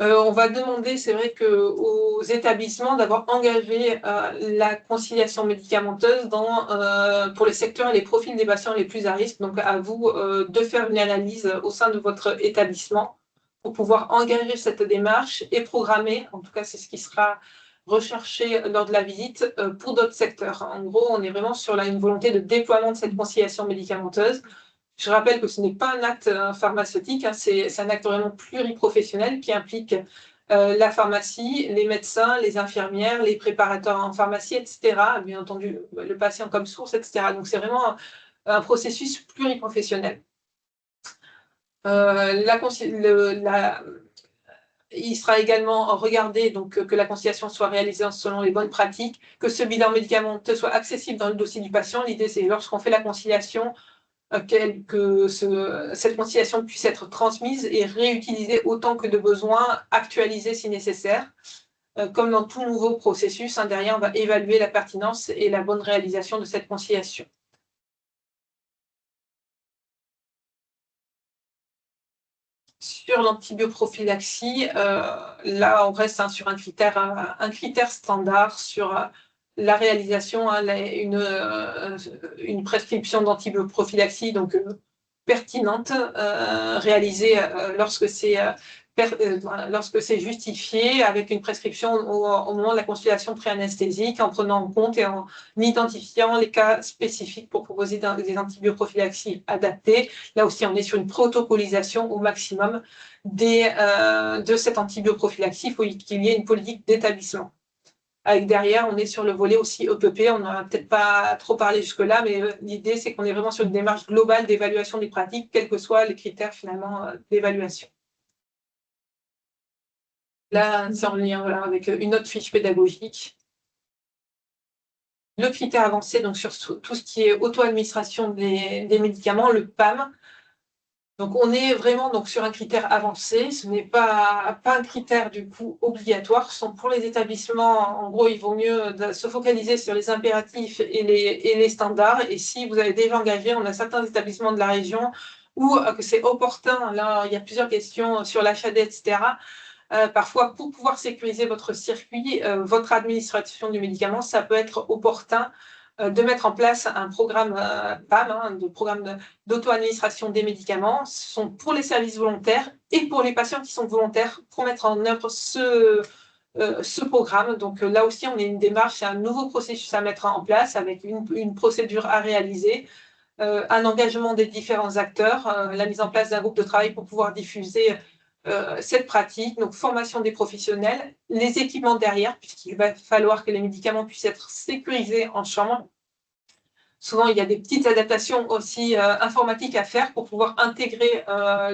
On va demander, c'est vrai, aux établissements d'avoir engagé la conciliation médicamenteuse pour les secteurs et les profils des patients les plus à risque. Donc, à vous de faire une analyse au sein de votre établissement pour pouvoir engager cette démarche et programmer, en tout cas c'est ce qui sera recherché lors de la visite, pour d'autres secteurs. En gros, on est vraiment sur une volonté de déploiement de cette conciliation médicamenteuse. Je rappelle que ce n'est pas un acte pharmaceutique, hein, c'est un acte vraiment pluriprofessionnel qui implique la pharmacie, les médecins, les infirmières, les préparateurs en pharmacie, etc. Bien entendu, le patient comme source, etc. Donc c'est vraiment un processus pluriprofessionnel. Il sera également regardé donc, que la conciliation soit réalisée selon les bonnes pratiques, que ce bilan médicamenteux soit accessible dans le dossier du patient. L'idée, c'est lorsqu'on fait la conciliation, que cette conciliation puisse être transmise et réutilisée autant que de besoin, actualisée si nécessaire. Comme dans tout nouveau processus, derrière, on va évaluer la pertinence et la bonne réalisation de cette conciliation. Sur l'antibioprophylaxie, là, on reste sur un critère standard sur la réalisation, une prescription d'antibioprophylaxie donc pertinente, réalisée lorsque c'est lorsque c'est justifié, avec une prescription au moment de la consultation pré-anesthésique, en prenant en compte et en identifiant les cas spécifiques pour proposer des antibioprophylaxies adaptées. Là aussi, on est sur une protocolisation au maximum de cette antibioprophylaxie. Il faut qu'il y ait une politique d'établissement. Avec derrière, on est sur le volet aussi EPP, on n'en a peut-être pas trop parlé jusque-là, mais l'idée, c'est qu'on est vraiment sur une démarche globale d'évaluation des pratiques, quels que soient les critères finalement d'évaluation. Là, c'est en lien avec une autre fiche pédagogique. Le critère avancé, donc sur tout ce qui est auto-administration des médicaments, le PAM. Donc, on est vraiment donc, sur un critère avancé. Ce n'est pas un critère du coup obligatoire. Ce sont pour les établissements, en gros, il vaut mieux se focaliser sur les impératifs et les standards. Et si vous avez déjà engagé, on a certains établissements de la région où que c'est opportun. Là, il y a plusieurs questions sur l'achat d'aide, etc. Parfois, pour pouvoir sécuriser votre circuit, votre administration du médicament, ça peut être opportun de mettre en place un programme PAM, de programme d'auto-administration des médicaments. Ce sont pour les services volontaires et pour les patients qui sont volontaires pour mettre en œuvre ce programme. Donc là aussi, on est une démarche, c'est un nouveau processus à mettre en place avec une procédure à réaliser, un engagement des différents acteurs, la mise en place d'un groupe de travail pour pouvoir diffuser cette pratique, donc formation des professionnels, les équipements derrière, puisqu'il va falloir que les médicaments puissent être sécurisés en chambre. Souvent, il y a des petites adaptations aussi informatiques à faire pour pouvoir intégrer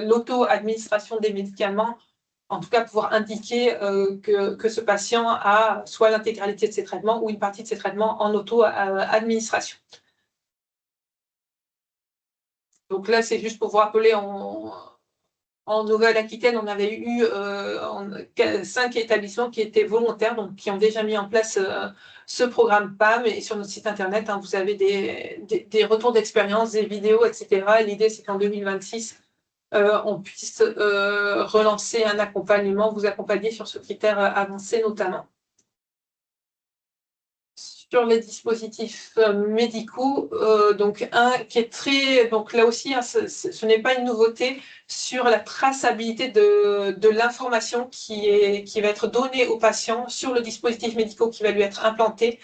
l'auto-administration des médicaments, en tout cas pouvoir indiquer que ce patient a soit l'intégralité de ses traitements ou une partie de ses traitements en auto-administration. Donc là, c'est juste pour vous rappeler, en Nouvelle-Aquitaine, on avait eu 5 établissements qui étaient volontaires, donc qui ont déjà mis en place ce programme PAM. Et sur notre site internet, vous avez des retours d'expérience, des vidéos, etc. L'idée, c'est qu'en 2026, on puisse relancer un accompagnement, vous accompagner sur ce critère avancé notamment. Sur les dispositifs médicaux, donc un qui est très, donc là aussi, ce n'est pas une nouveauté sur la traçabilité de l'information qui va être donnée au patient sur le dispositif médical qui va lui être implanté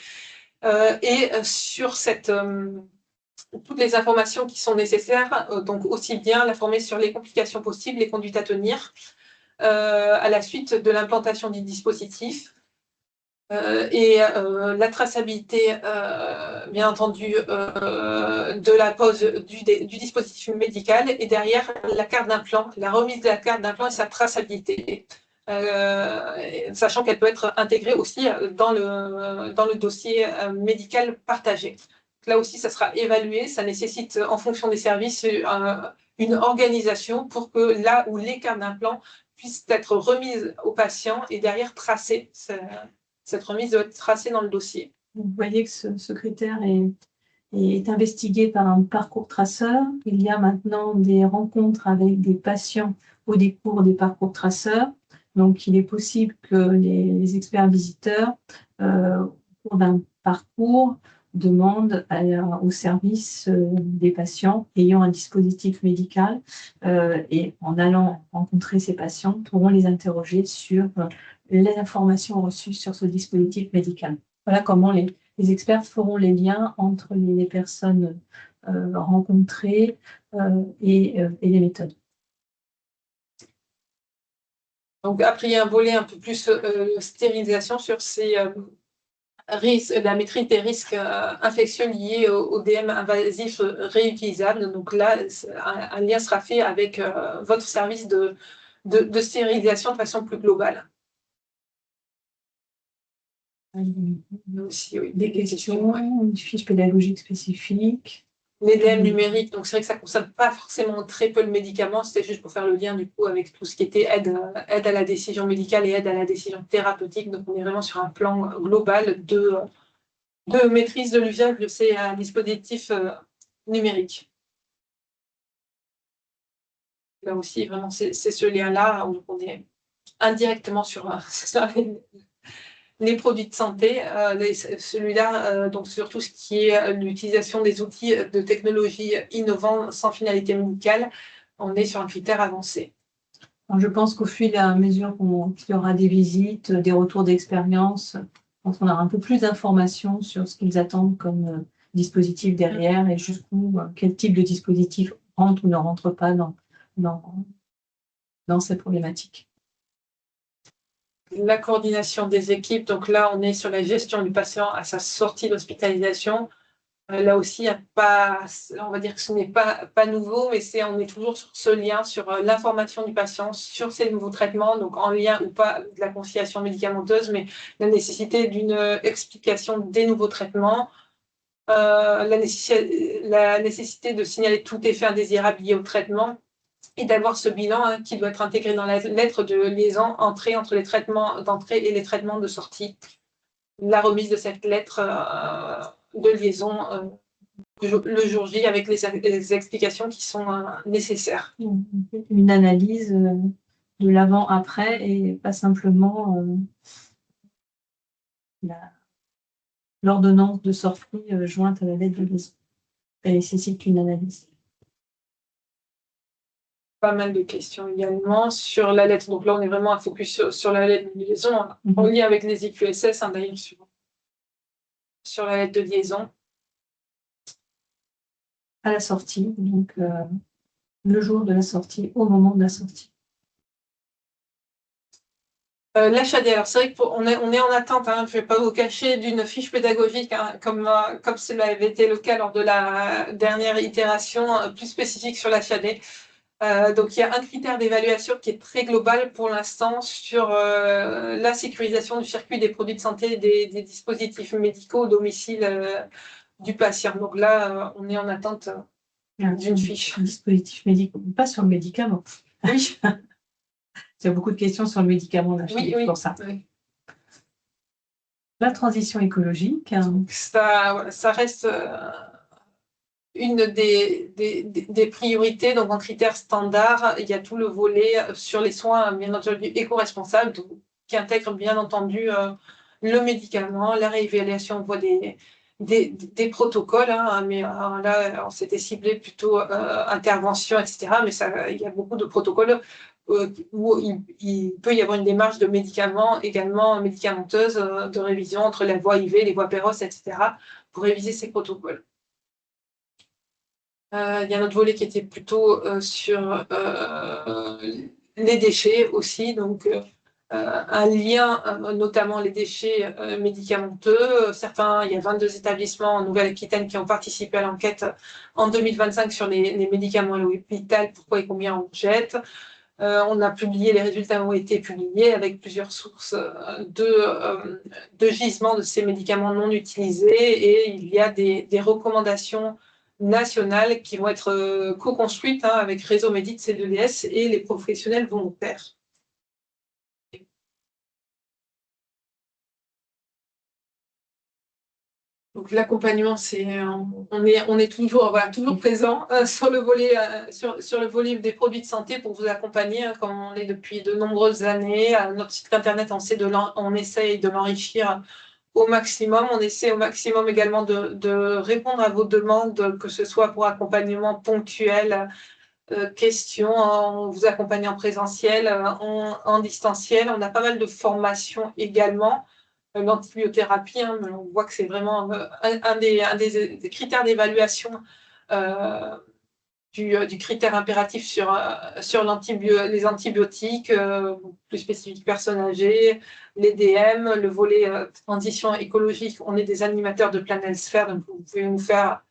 et sur toutes les informations qui sont nécessaires, donc aussi bien l'informer sur les complications possibles, les conduites à tenir à la suite de l'implantation du dispositif. Et la traçabilité, bien entendu, de la pose du dispositif médical et derrière la carte d'implant, la remise de la carte d'implant et sa traçabilité, sachant qu'elle peut être intégrée aussi dans le dossier médical partagé. Donc là aussi, ça sera évalué, ça nécessite en fonction des services une organisation pour que là où les cartes d'implant puissent être remises aux patients et derrière tracées. Cette remise doit être tracée dans le dossier. Vous voyez que ce critère est investigué par un parcours traceur. Il y a maintenant des rencontres avec des patients au décours des parcours traceurs. Donc, il est possible que les experts visiteurs, au cours d'un parcours, demandent au service des patients ayant un dispositif médical et en allant rencontrer ces patients, pourront les interroger sur les informations reçues sur ce dispositif médical. Voilà comment les experts feront les liens entre les personnes rencontrées et les méthodes. Donc après, il y a un volet un peu plus stérilisation sur ces risques, la maîtrise des risques infectieux liés aux DM invasifs réutilisables. Donc là, un lien sera fait avec votre service de stérilisation de façon plus globale. Aussi, oui, des questions, une fiche pédagogique spécifique. Les DM numériques, donc c'est vrai que ça ne concerne pas forcément très peu le médicament, c'était juste pour faire le lien du coup avec tout ce qui était aide à la décision médicale et aide à la décision thérapeutique. Donc on est vraiment sur un plan global de maîtrise de l'usage de ces dispositifs numériques. Là aussi, vraiment, c'est ce lien-là où on est indirectement sur les produits de santé, celui-là, donc sur tout ce qui est l'utilisation des outils de technologie innovants sans finalité médicale, on est sur un critère avancé. Alors, je pense qu'au fur et à mesure qu'il y aura des visites, des retours d'expérience, on aura un peu plus d'informations sur ce qu'ils attendent comme dispositif derrière et jusqu'où, quel type de dispositif rentre ou ne rentre pas dans cette problématique. La coordination des équipes, donc là, on est sur la gestion du patient à sa sortie d'hospitalisation. Là aussi, on va dire que ce n'est pas nouveau, mais on est toujours sur ce lien, sur l'information du patient, sur ces nouveaux traitements, donc en lien ou pas de la conciliation médicamenteuse, mais la nécessité d'une explication des nouveaux traitements, la nécessité de signaler tout effet indésirable lié au traitement, et d'avoir ce bilan qui doit être intégré dans la lettre de liaison entrée entre les traitements d'entrée et les traitements de sortie. La remise de cette lettre de liaison le jour J avec les explications qui sont nécessaires. Une analyse de l'avant-après et pas simplement l'ordonnance de sortie jointe à la lettre de liaison. Elle nécessite une analyse. Pas mal de questions également sur la lettre. Donc là, on est vraiment à focus sur la lettre de liaison, en lien avec les IQSS, d'ailleurs, sur la lettre de liaison. À la sortie, donc le jour de la sortie, au moment de la sortie. L'HAD, alors c'est vrai qu'on est en attente, je ne vais pas vous cacher, d'une fiche pédagogique, comme cela avait été le cas lors de la dernière itération, plus spécifique sur l'HAD. Donc, il y a un critère d'évaluation qui est très global pour l'instant sur la sécurisation du circuit des produits de santé et des dispositifs médicaux au domicile du patient. Donc là, on est en attente d'une fiche. Dispositifs médicaux, pas sur le médicament. Oui. Il y a beaucoup de questions sur le médicament, là, oui, pour ça. Oui. La transition écologique. Ça reste une des priorités. Donc, en critère standard, il y a tout le volet sur les soins, bien entendu, éco-responsables, qui intègre bien entendu le médicament, la réévaluation, on voit des protocoles, mais là, on s'était ciblé plutôt intervention, etc. Mais il y a beaucoup de protocoles où il peut y avoir une démarche de médicaments, également médicamenteuse, de révision entre la voie IV, les voies PEROS, etc., pour réviser ces protocoles. Il y a un autre volet qui était plutôt sur les déchets aussi, donc un lien, notamment les déchets médicamenteux. Il y a 22 établissements en Nouvelle-Aquitaine qui ont participé à l'enquête en 2025 sur les médicaments à l'hôpital, pourquoi et combien on jette. On a publié, les résultats ont été publiés avec plusieurs sources de gisements de ces médicaments non utilisés, et il y a des recommandations nationales qui vont être co-construites avec Réseau Médit, C2DS et les professionnels volontaires. Donc l'accompagnement, on est toujours présent sur le volet des produits de santé pour vous accompagner, comme on l'est depuis de nombreuses années. Notre site internet, on essaye de l'enrichir au maximum. On essaie au maximum également de répondre à vos demandes, que ce soit pour accompagnement ponctuel, questions, on vous accompagne en présentiel, en distanciel. On a pas mal de formations également. L'antibiothérapie, on voit que c'est vraiment un des critères d'évaluation du critère impératif sur les antibiotiques, plus spécifiques personnes âgées, les DM, le volet transition écologique. On est des animateurs de Plan Health Sphere, donc vous pouvez nous faire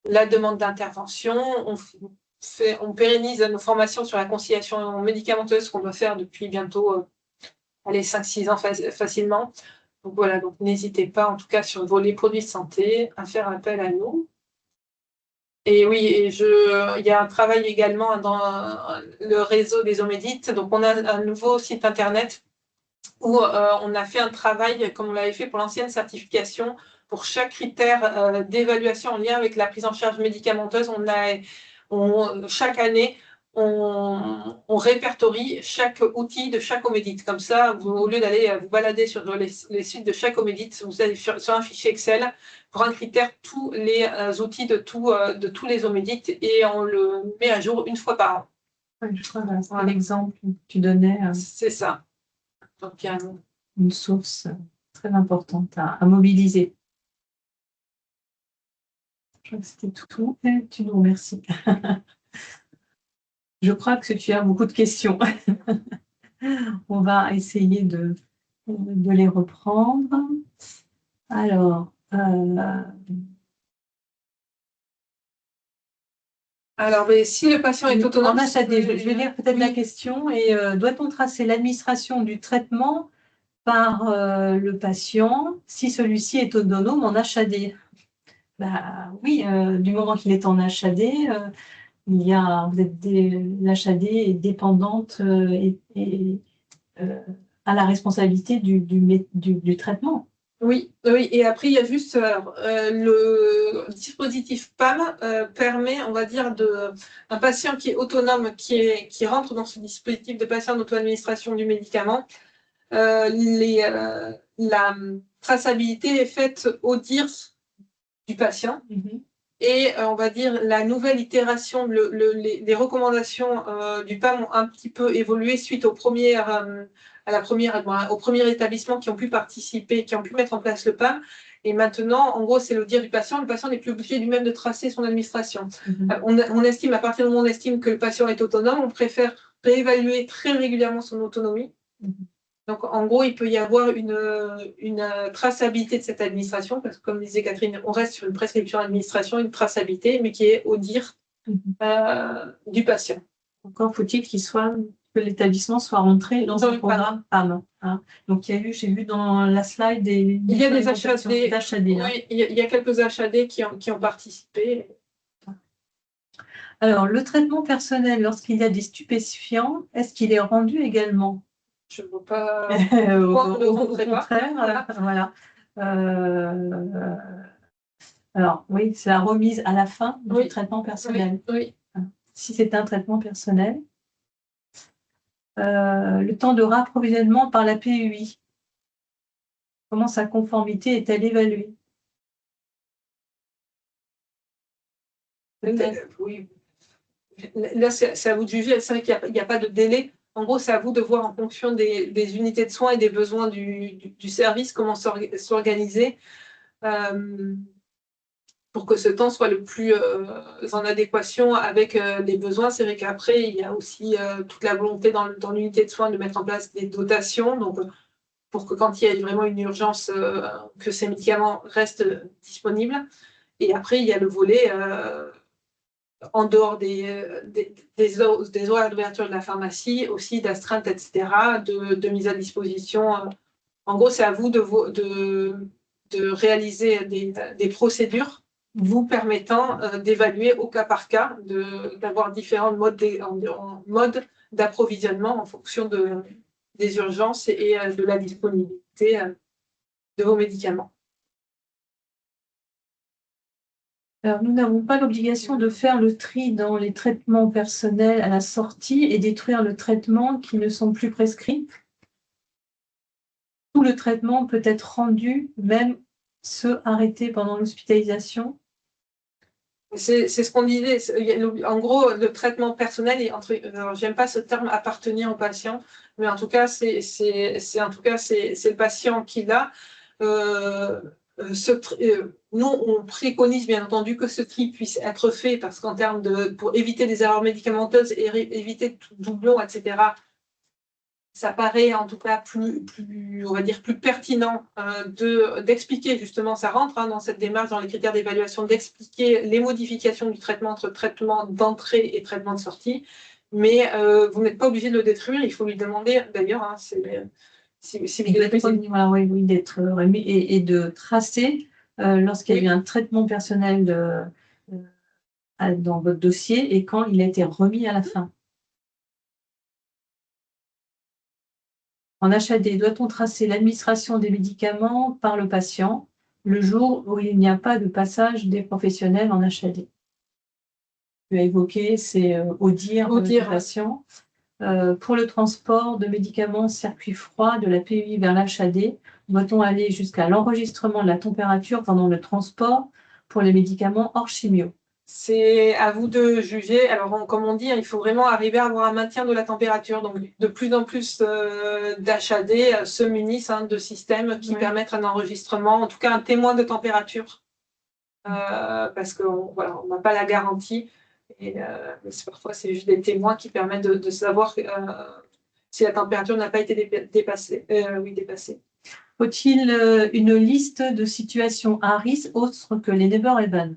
la demande d'intervention. On pérennise nos formations sur la conciliation médicamenteuse qu'on doit faire depuis bientôt 5-6 ans facilement. Donc voilà, donc n'hésitez pas, en tout cas sur le volet produits de santé, à faire appel à nous. Et oui, il y a un travail également dans le réseau des Omédites. Donc on a un nouveau site internet où on a fait un travail, comme on l'avait fait pour l'ancienne certification, pour chaque critère d'évaluation en lien avec la prise en charge médicamenteuse. Chaque année, on répertorie chaque outil de chaque Omédite. Comme ça, au lieu d'aller vous balader sur les sites de chaque Omédite, vous allez sur un fichier Excel pour un critère tous les outils de tous les Omédites, et on le met à jour une fois par an. Oui, je crois que c'est Voilà. l'exemple que tu donnais, C'est ça. Donc, il y a une source très importante à mobiliser. Je crois que c'était tout. Et tu nous remercies. Je crois que tu as beaucoup de questions. On va essayer de les reprendre. Alors, mais si le patient est autonome, en HAD, je vais lire peut-être la question. Et doit-on tracer l'administration du traitement par le patient si celui-ci est autonome en HAD? Bah, oui, du moment qu'il est en HAD, l'HAD est dépendante à la responsabilité du traitement. Oui, et après, il y a juste le dispositif PAM permet, on va dire, un patient qui est autonome, qui rentre dans ce dispositif de patient d'auto-administration du médicament, la traçabilité est faite au dire du patient. Et on va dire la nouvelle itération, les recommandations du PAM ont un petit peu évolué suite au premier établissement qui ont pu participer, qui ont pu mettre en place le PAM. Et maintenant, en gros, c'est le dire du patient. Le patient n'est plus obligé lui-même de tracer son administration. On estime, à partir du moment où on estime que le patient est autonome, on préfère réévaluer très régulièrement son autonomie. Donc, en gros, il peut y avoir une traçabilité de cette administration, parce que, comme disait Catherine, on reste sur une prescription administration, une traçabilité, mais qui est au dire du patient. Encore faut-il que l'établissement soit rentré dans un programme PAM. Hein. Donc, j'ai vu dans la slide il y a des HAD. Oui, il y a quelques HAD qui ont participé. Alors, le traitement personnel, lorsqu'il y a des stupéfiants, est-ce qu'il est rendu également? Je ne vois pas. Au contraire, voilà. Alors, oui, c'est la remise à la fin du traitement personnel. Oui. Si c'est un traitement personnel. Le temps de rapprovisionnement par la PUI. Comment sa conformité est-elle évaluée? Oui. Là, c'est à vous de juger. C'est vrai qu'il n'y a pas de délai. En gros, c'est à vous de voir en fonction des unités de soins et des besoins du service comment s'organiser pour que ce temps soit le plus en adéquation avec les besoins. C'est vrai qu'après, il y a aussi toute la volonté dans l'unité de soins de mettre en place des dotations, donc pour que quand il y a vraiment une urgence, que ces médicaments restent disponibles. Et après, il y a le volet en dehors des horaires d'ouverture de la pharmacie, aussi d'astreinte, etc., de mise à disposition. En gros, c'est à vous de réaliser des procédures vous permettant d'évaluer au cas par cas, d'avoir différents modes d'approvisionnement en fonction des urgences et de la disponibilité de vos médicaments. Alors, nous n'avons pas l'obligation de faire le tri dans les traitements personnels à la sortie et détruire le traitement qui ne sont plus prescrits. Tout le traitement peut être rendu, même ceux arrêtés pendant l'hospitalisation. C'est ce qu'on disait. En gros, le traitement personnel est j'aime pas ce terme appartenir au patient, mais en tout cas, c'est le patient qui l'a. Nous, on préconise bien entendu que ce tri puisse être fait parce qu'en termes pour éviter des erreurs médicamenteuses et éviter tout doublon, etc. Ça paraît en tout cas on va dire plus pertinent d'expliquer justement, ça rentre dans cette démarche, dans les critères d'évaluation, d'expliquer les modifications du traitement entre traitement d'entrée et traitement de sortie. Mais vous n'êtes pas obligé de le détruire, il faut lui demander d'ailleurs, oui, d'être remis et de tracer lorsqu'il y a eu un traitement personnel dans votre dossier et quand il a été remis à la fin. En HAD, doit-on tracer l'administration des médicaments par le patient le jour où il n'y a pas de passage des professionnels en HAD? Tu as évoqué, c'est au dire du patient. Pour le transport de médicaments circuit froid de la PUI vers l'HAD, doit-on aller jusqu'à l'enregistrement de la température pendant le transport pour les médicaments hors chimio? C'est à vous de juger. Alors, comme on dit, il faut vraiment arriver à avoir un maintien de la température. Donc, de plus en plus d'HAD se munissent de systèmes qui permettent un enregistrement, en tout cas un témoin de température, parce qu'on voilà, n'a pas la garantie. Et parfois, c'est juste des témoins qui permettent de savoir si la température n'a pas été dépassée. Dépassée. Faut-il une liste de situations à risque autres que les Never Even?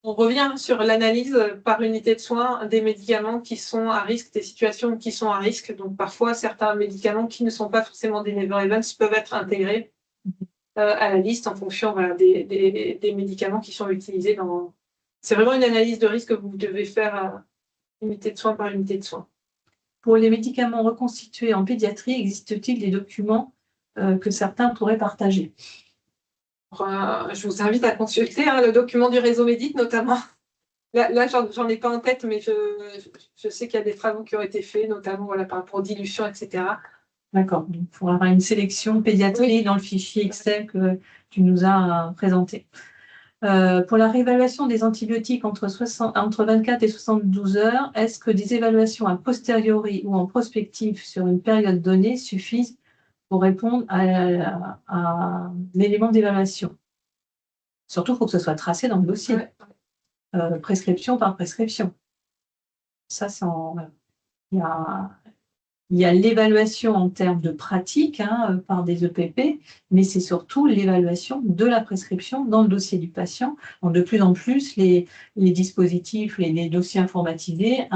On revient sur l'analyse par unité de soins des médicaments qui sont à risque, des situations qui sont à risque. Donc, parfois, certains médicaments qui ne sont pas forcément des Never Events peuvent être intégrés à la liste en fonction des médicaments qui sont utilisés dans. C'est vraiment une analyse de risque que vous devez faire unité de soins par unité de soins. Pour les médicaments reconstitués en pédiatrie, existe-t-il des documents que certains pourraient partager? Je vous invite à consulter le document du réseau Médic, notamment. Là j'en ai pas en tête, mais je sais qu'il y a des travaux qui ont été faits, notamment voilà, par rapport aux dilutions, etc. D'accord. Donc, il faudra avoir une sélection pédiatrie dans le fichier Excel que tu nous as présenté. Pour la réévaluation des antibiotiques entre 24 et 72 heures, est-ce que des évaluations a posteriori ou en prospective sur une période donnée suffisent pour répondre à l'élément d'évaluation? Surtout, il faut que ce soit tracé dans le dossier, prescription par prescription. Ça, il y a l'évaluation en termes de pratique par des EPP, mais c'est surtout l'évaluation de la prescription dans le dossier du patient. Donc, de plus en plus, les dispositifs, les dossiers informatisés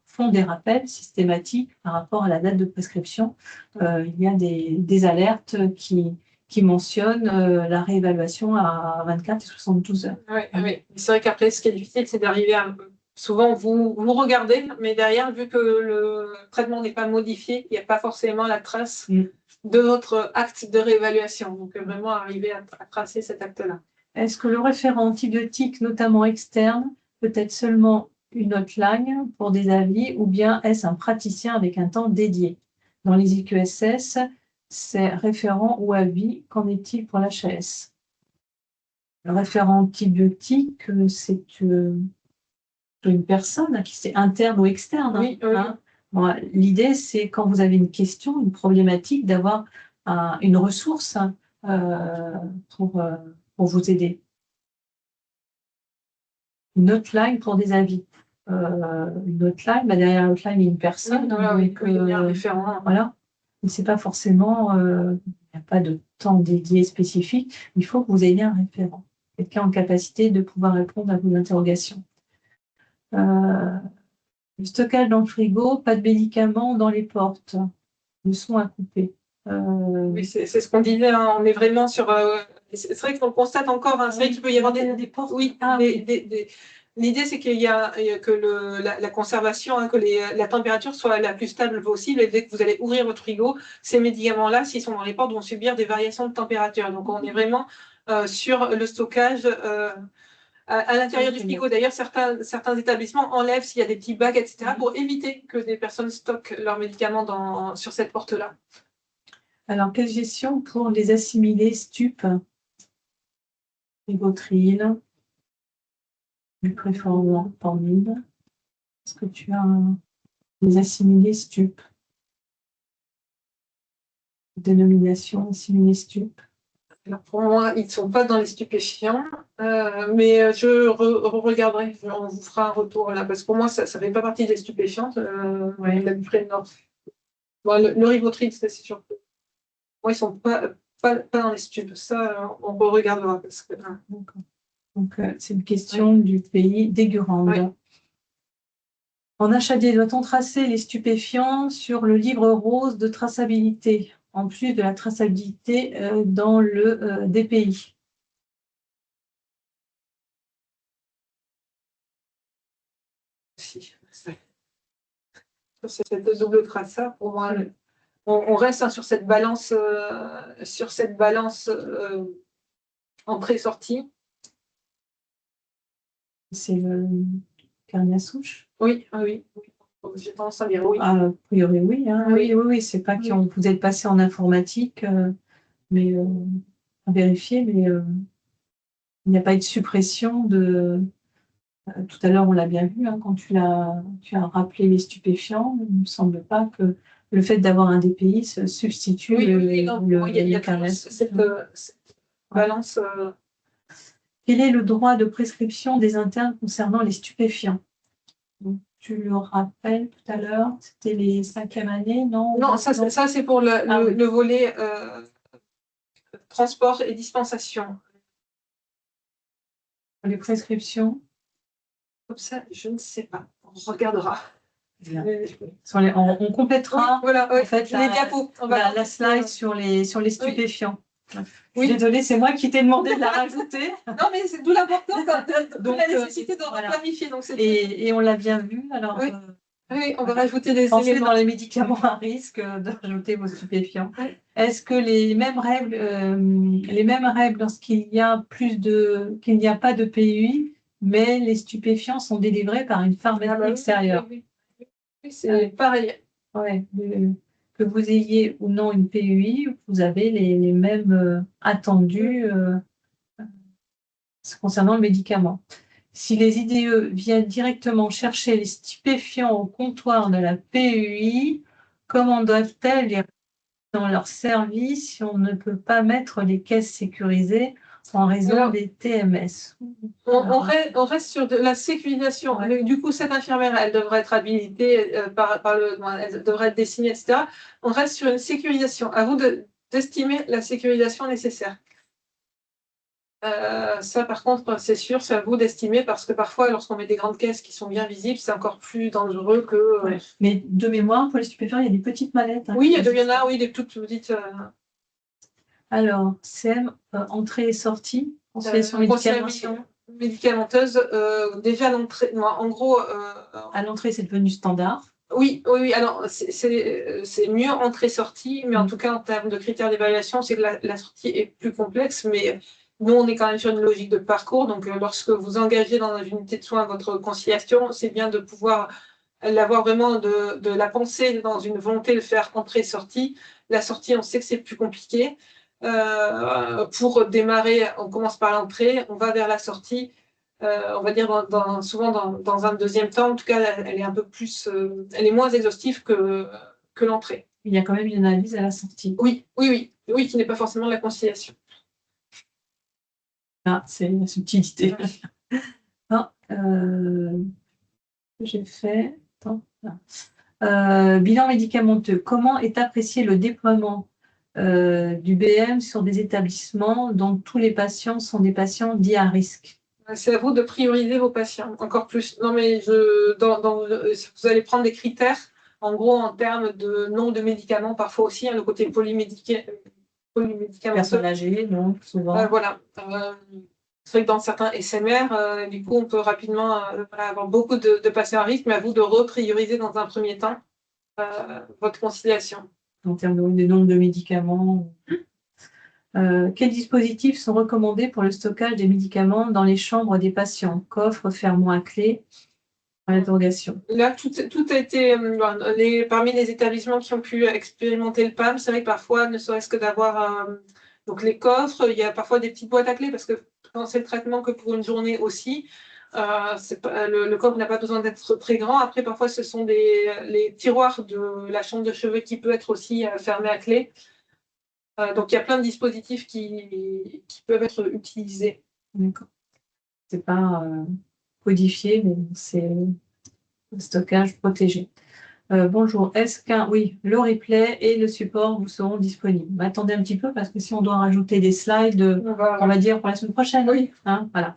font des rappels systématiques par rapport à la date de prescription. Il y a des alertes qui mentionnent la réévaluation à 24 et 72 heures. Oui. C'est vrai qu'après, ce qui est difficile, c'est d'arriver à... Souvent, vous regardez, mais derrière, vu que le traitement n'est pas modifié, il n'y a pas forcément la trace de votre acte de réévaluation. Donc, vraiment arriver à tracer cet acte-là. Est-ce que le référent antibiotique, notamment externe, peut être seulement une hotline pour des avis ou bien est-ce un praticien avec un temps dédié? Dans les IQSS, c'est référent ou avis. Qu'en est-il pour l'HAS? Le référent antibiotique, c'est une personne qui c'est interne ou externe. Oui. Bon, l'idée, c'est quand vous avez une question, une problématique, d'avoir une ressource pour vous aider. Une hotline pour des avis. Une hotline, derrière l'hotline, il y a une personne. Il y a un référent. Voilà. C'est pas forcément, il n'y a pas de temps dédié spécifique. Il faut que vous ayez un référent. Quelqu'un en capacité de pouvoir répondre à vos interrogations. Le stockage dans le frigo, pas de médicaments dans les portes. Le son à couper. Oui, c'est ce qu'on disait. On est vraiment sur. C'est vrai qu'on constate encore. C'est vrai qu'il peut y avoir des portes. Oui. L'idée, c'est qu'il y a que la conservation, que la température soit la plus stable possible. Et dès que vous allez ouvrir votre frigo, ces médicaments-là, s'ils sont dans les portes, vont subir des variations de température. Donc, on est vraiment sur le stockage à l'intérieur du frigo. D'ailleurs, certains établissements enlèvent s'il y a des petits bacs, etc., pour éviter que des personnes stockent leurs médicaments sur cette porte-là. Alors, quelle gestion pour les assimilés stup, Rivotril, Buprenorphine? Est-ce que tu as les assimilés stup? Dénomination assimilés stup? Alors pour moi, ils ne sont pas dans les stupéfiants, mais je regarderai, on vous fera un retour là, parce que pour moi, ça ne fait pas partie des stupéfiantes. La Buprenorphine. Bon, le Rivotril, c'est sûr. Moi, ils ne sont pas dans les stupes. Ça, on regardera. Parce que, Donc, c'est une question du pays d'Aigurande. Oui. En HAD, doit-on tracer les stupéfiants sur le livre rose de traçabilité, en plus de la traçabilité dans le DPI? Si. Sur cette double traça, pour moi, on reste sur cette balance, entrée-sortie. C'est le carnet à souche? Oui. J'ai tendance à dire oui. A priori, oui. Oui. C'est pas que vous êtes passé en informatique, mais à vérifier. Mais il n'y a pas eu de suppression de... tout à l'heure, on l'a bien vu, hein, quand tu as rappelé les stupéfiants, il ne me semble pas que le fait d'avoir un DPI se substitue Oui, il y a carnet. cette balance. Quel est le droit de prescription des internes concernant les stupéfiants? Donc, tu le rappelles tout à l'heure, c'était les 5e années, non? Non, ça c'est pour le volet transport et dispensation. Les prescriptions? Comme ça, je ne sais pas. On regardera. On complétera voilà, en fait, les diapos. La slide sur les stupéfiants. Oui. Désolée, c'est moi qui t'ai demandé de la rajouter. Non, mais c'est d'où l'importance, d'où la nécessité de clarifier. Et on l'a bien vu. Alors, oui, on va rajouter des pensez éléments. Dans les médicaments à risque de rajouter vos stupéfiants. Oui. Est-ce que les mêmes règles lorsqu'il y a qu'il n'y a pas de PUI, mais les stupéfiants sont délivrés par une pharmacie extérieure? Oui, c'est pareil. Ouais, que vous ayez ou non une PUI, vous avez les mêmes attendus concernant le médicament. Si les IDE viennent directement chercher les stupéfiants au comptoir de la PUI, comment doivent-elles les dans leur service si on ne peut pas mettre les caisses sécurisées en raison des TMS? On reste sur de la sécurisation. Ouais. Du coup, cette infirmière, elle devrait être habilitée elle devrait être désignée, etc. On reste sur une sécurisation. À vous d'estimer la sécurisation nécessaire. Ça, par contre, c'est sûr, c'est à vous d'estimer parce que parfois, lorsqu'on met des grandes caisses qui sont bien visibles, c'est encore plus dangereux que. Ouais. Mais de mémoire, pour les stupéfiants, il y a des petites mallettes. Hein, oui, il y en a, oui, des toutes petites. Alors, CM, entrée et sortie, consultation médicamenteuse, déjà à l'entrée, en gros. À l'entrée, c'est devenu standard. Oui, alors c'est mieux entrée-sortie, mais en tout cas, en termes de critères d'évaluation, c'est que la sortie est plus complexe, mais nous, on est quand même sur une logique de parcours, donc lorsque vous engagez dans une unité de soins votre conciliation, c'est bien de pouvoir l'avoir vraiment de la pensée dans une volonté de faire entrée-sortie. La sortie, on sait que c'est plus compliqué. Pour démarrer, on commence par l'entrée, on va vers la sortie. On va dire souvent dans un deuxième temps, en tout cas, elle est un peu plus, elle est moins exhaustive que l'entrée. Il y a quand même une analyse à la sortie. Oui, qui n'est pas forcément de la conciliation. Ah, c'est une subtilité. J'ai fait. Bilan médicamenteux. Comment est apprécié le déploiement du BM sur des établissements dont tous les patients sont des patients dits à risque? C'est à vous de prioriser vos patients, encore plus. Non, mais vous allez prendre des critères, en gros, en termes de nombre de médicaments, parfois aussi, le côté polymédicamenteux. Personnes âgées, non, souvent. Voilà. C'est vrai que dans certains SMR, du coup, on peut rapidement avoir beaucoup de patients à risque, mais à vous de reprioriser dans un premier temps votre conciliation. En termes de nombre de médicaments. Quels dispositifs sont recommandés pour le stockage des médicaments dans les chambres des patients? Coffre, fermoir à clé? L'interrogation. Là, tout a été, parmi les établissements qui ont pu expérimenter le PAM, c'est vrai que parfois, ne serait-ce que d'avoir donc les coffres, il y a parfois des petites boîtes à clés parce que quand c'est le traitement que pour une journée aussi, le coffre n'a pas besoin d'être très grand. Après, parfois, ce sont les tiroirs de la chambre de cheveux qui peut être aussi fermés à clé. Donc, il y a plein de dispositifs qui peuvent être utilisés. D'accord. C'est pas codifié, mais c'est le stockage protégé. Bonjour, oui, le replay et le support vous seront disponibles. Mais attendez un petit peu parce que si on doit rajouter des slides, on va dire pour la semaine prochaine. Oui. Hein, voilà.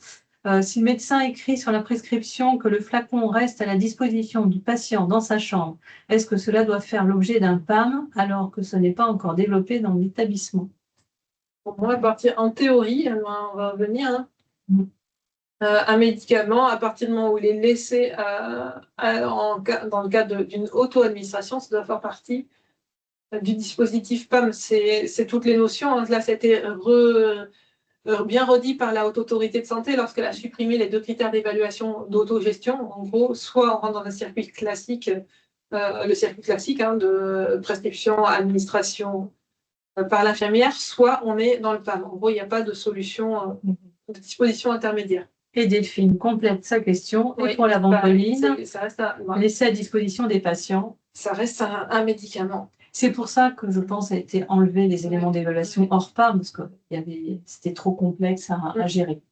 Si le médecin écrit sur la prescription que le flacon reste à la disposition du patient dans sa chambre, est-ce que cela doit faire l'objet d'un PAM alors que ce n'est pas encore développé dans l'établissement? On va partir en théorie, on va revenir. Hein. Un médicament, à partir du moment où il est laissé dans le cadre d'une auto-administration, ça doit faire partie du dispositif PAM. C'est toutes les notions. Hein. Là, ça a été bien redit par la Haute Autorité de Santé lorsqu'elle a supprimé les 2 critères d'évaluation d'autogestion. En gros, soit on rentre dans un circuit classique, le circuit classique de prescription, administration par l'infirmière, soit on est dans le PAM. En gros, il n'y a pas de solution de disposition intermédiaire. Et Delphine complète sa question. Oui, et pour la ventoline, ça reste laissée à disposition des patients. Ça reste un médicament. C'est pour ça que je pense a été enlevé les éléments d'évaluation hors PAM, parce que c'était trop complexe à gérer.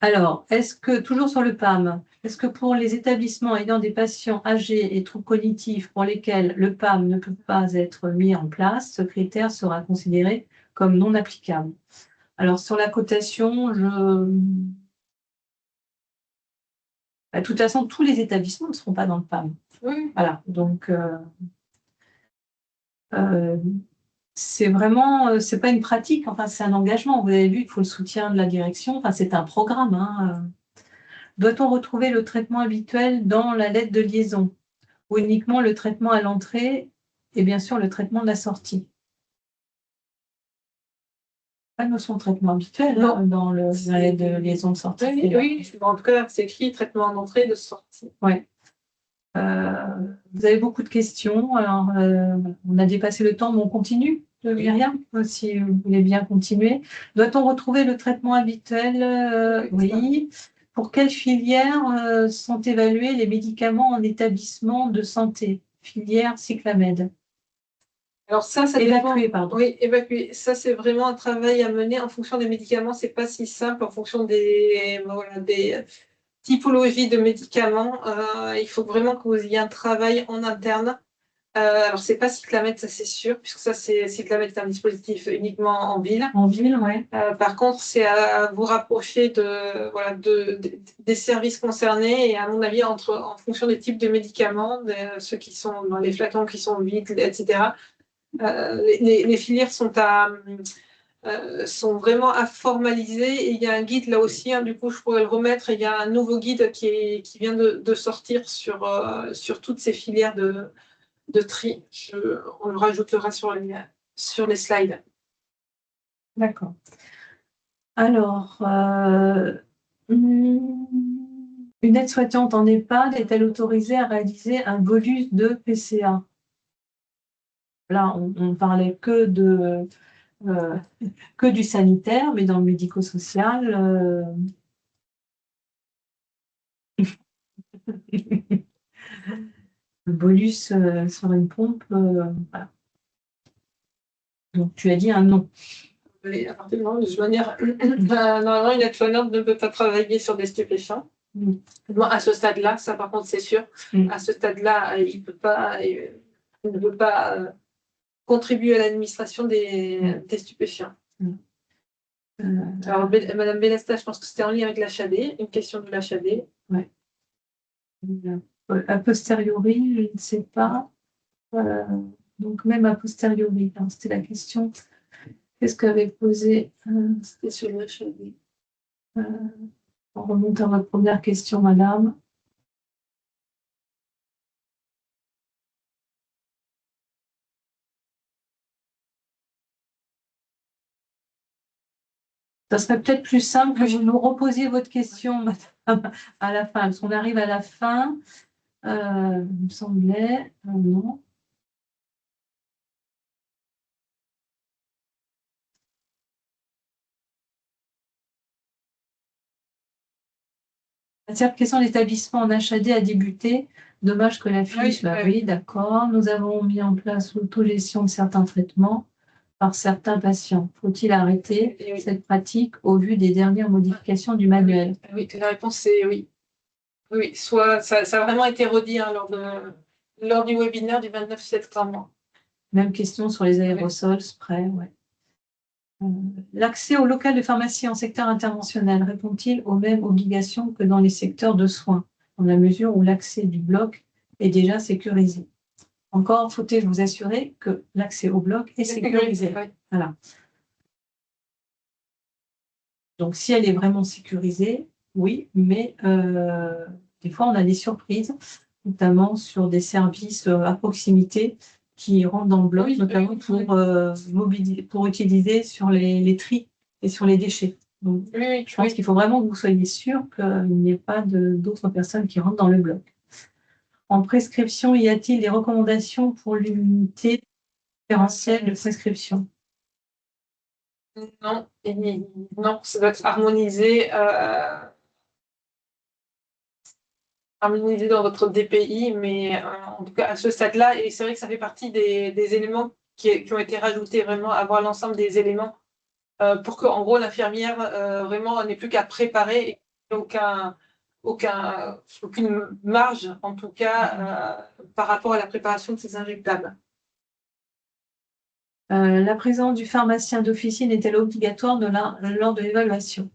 Alors, est-ce que, toujours sur le PAM, est-ce que pour les établissements ayant des patients âgés et troubles cognitifs pour lesquels le PAM ne peut pas être mis en place, ce critère sera considéré comme non applicable? Alors, sur la cotation, de toute façon, tous les établissements ne seront pas dans le PAM. Oui. Voilà, donc c'est vraiment, c'est pas une pratique, enfin c'est un engagement. Vous avez vu, il faut le soutien de la direction, enfin c'est un programme, hein. Doit-on retrouver le traitement habituel dans la lettre de liaison ou uniquement le traitement à l'entrée et bien sûr le traitement de la sortie? Pas de notion de traitement habituel dans la lettre de liaison de sortie. Oui. En tout cas, c'est écrit traitement en entrée de sortie. Oui. Vous avez beaucoup de questions. Alors, on a dépassé le temps, mais on continue, Myriam, si vous voulez bien continuer. Doit-on retrouver le traitement habituel? Oui. Pour quelle filière sont évalués les médicaments en établissement de santé? Filière Cyclamed. Alors ça évacué, pardon. Oui, évacué. Ça, c'est vraiment un travail à mener en fonction des médicaments. C'est pas si simple en fonction des typologies de médicaments. Il faut vraiment que vous ayez un travail en interne. Alors, c'est pas Cyclamed, ça c'est sûr, puisque ça, Cyclamed est un dispositif uniquement en ville. En ville, oui. Par contre, c'est à vous rapprocher des services concernés et à mon avis, en fonction des types de médicaments, ceux qui sont dans les flacons qui sont vides, etc. Les filières sont vraiment à formaliser et il y a un guide là aussi, hein, du coup je pourrais le remettre, et il y a un nouveau guide qui vient de sortir sur toutes ces filières de tri. On le rajoutera sur les slides. D'accord. Alors, une aide-soignante en EHPAD est-elle autorisée à réaliser un bolus de PCA? Là, on parlait que du sanitaire, mais dans le médico-social, le bolus sur une pompe, voilà. Donc, tu as dit un non. Oui, à partir du moment où, de toute manière, normalement, une aide-soignante ne peut pas travailler sur des stupéfiants. À ce stade-là, ça par contre, c'est sûr. À ce stade-là, il ne peut pas contribuer à l'administration des stupéfiants. Alors, Madame Bélesta, je pense que c'était en lien avec l'HAD, une question de l'HAD. Ouais. A posteriori, je ne sais pas. Donc, même a posteriori, hein, c'était la question. Qu'est-ce qu'avait posé C'était sur l'HAD. On remonte à votre première question, madame. Ça serait peut-être plus simple que vous nous reposiez votre question à la fin, parce qu'on arrive à la fin. Il me semblait. Non. La certification d'établissement en HAD a débuté. Dommage que la fiche. Oui, d'accord. Nous avons mis en place l'autogestion de certains traitements par certains patients. Faut-il arrêter cette pratique au vu des dernières modifications du manuel? Oui, la réponse c'est oui. Oui, soit ça a vraiment été redit, hein, lors du webinaire du 29 septembre. Même question sur les aérosols, spray, ouais. L'accès au local de pharmacie en secteur interventionnel répond-il aux mêmes obligations que dans les secteurs de soins, dans la mesure où l'accès du bloc est déjà sécurisé? Encore faut-il vous assurer que l'accès au bloc est sécurisé. Voilà. Donc, si elle est vraiment sécurisée, oui, mais des fois, on a des surprises, notamment sur des services à proximité qui rentrent dans le bloc, notamment pour utiliser sur les tris et sur les déchets. Donc, je pense qu'il faut vraiment que vous soyez sûr qu'il n'y ait pas d'autres personnes qui rentrent dans le bloc. En prescription, y a-t-il des recommandations pour l'unité différentielle de prescription? Non, non, ça doit être harmonisé dans votre DPI, mais en tout cas à ce stade-là, et c'est vrai que ça fait partie des éléments qui ont été rajoutés, vraiment avoir l'ensemble des éléments pour que, en gros, l'infirmière vraiment n'ait plus qu'à préparer et aucune marge, en tout cas, par rapport à la préparation de ces injectables. La présence du pharmacien d'officine est-elle obligatoire lors de l'évaluation?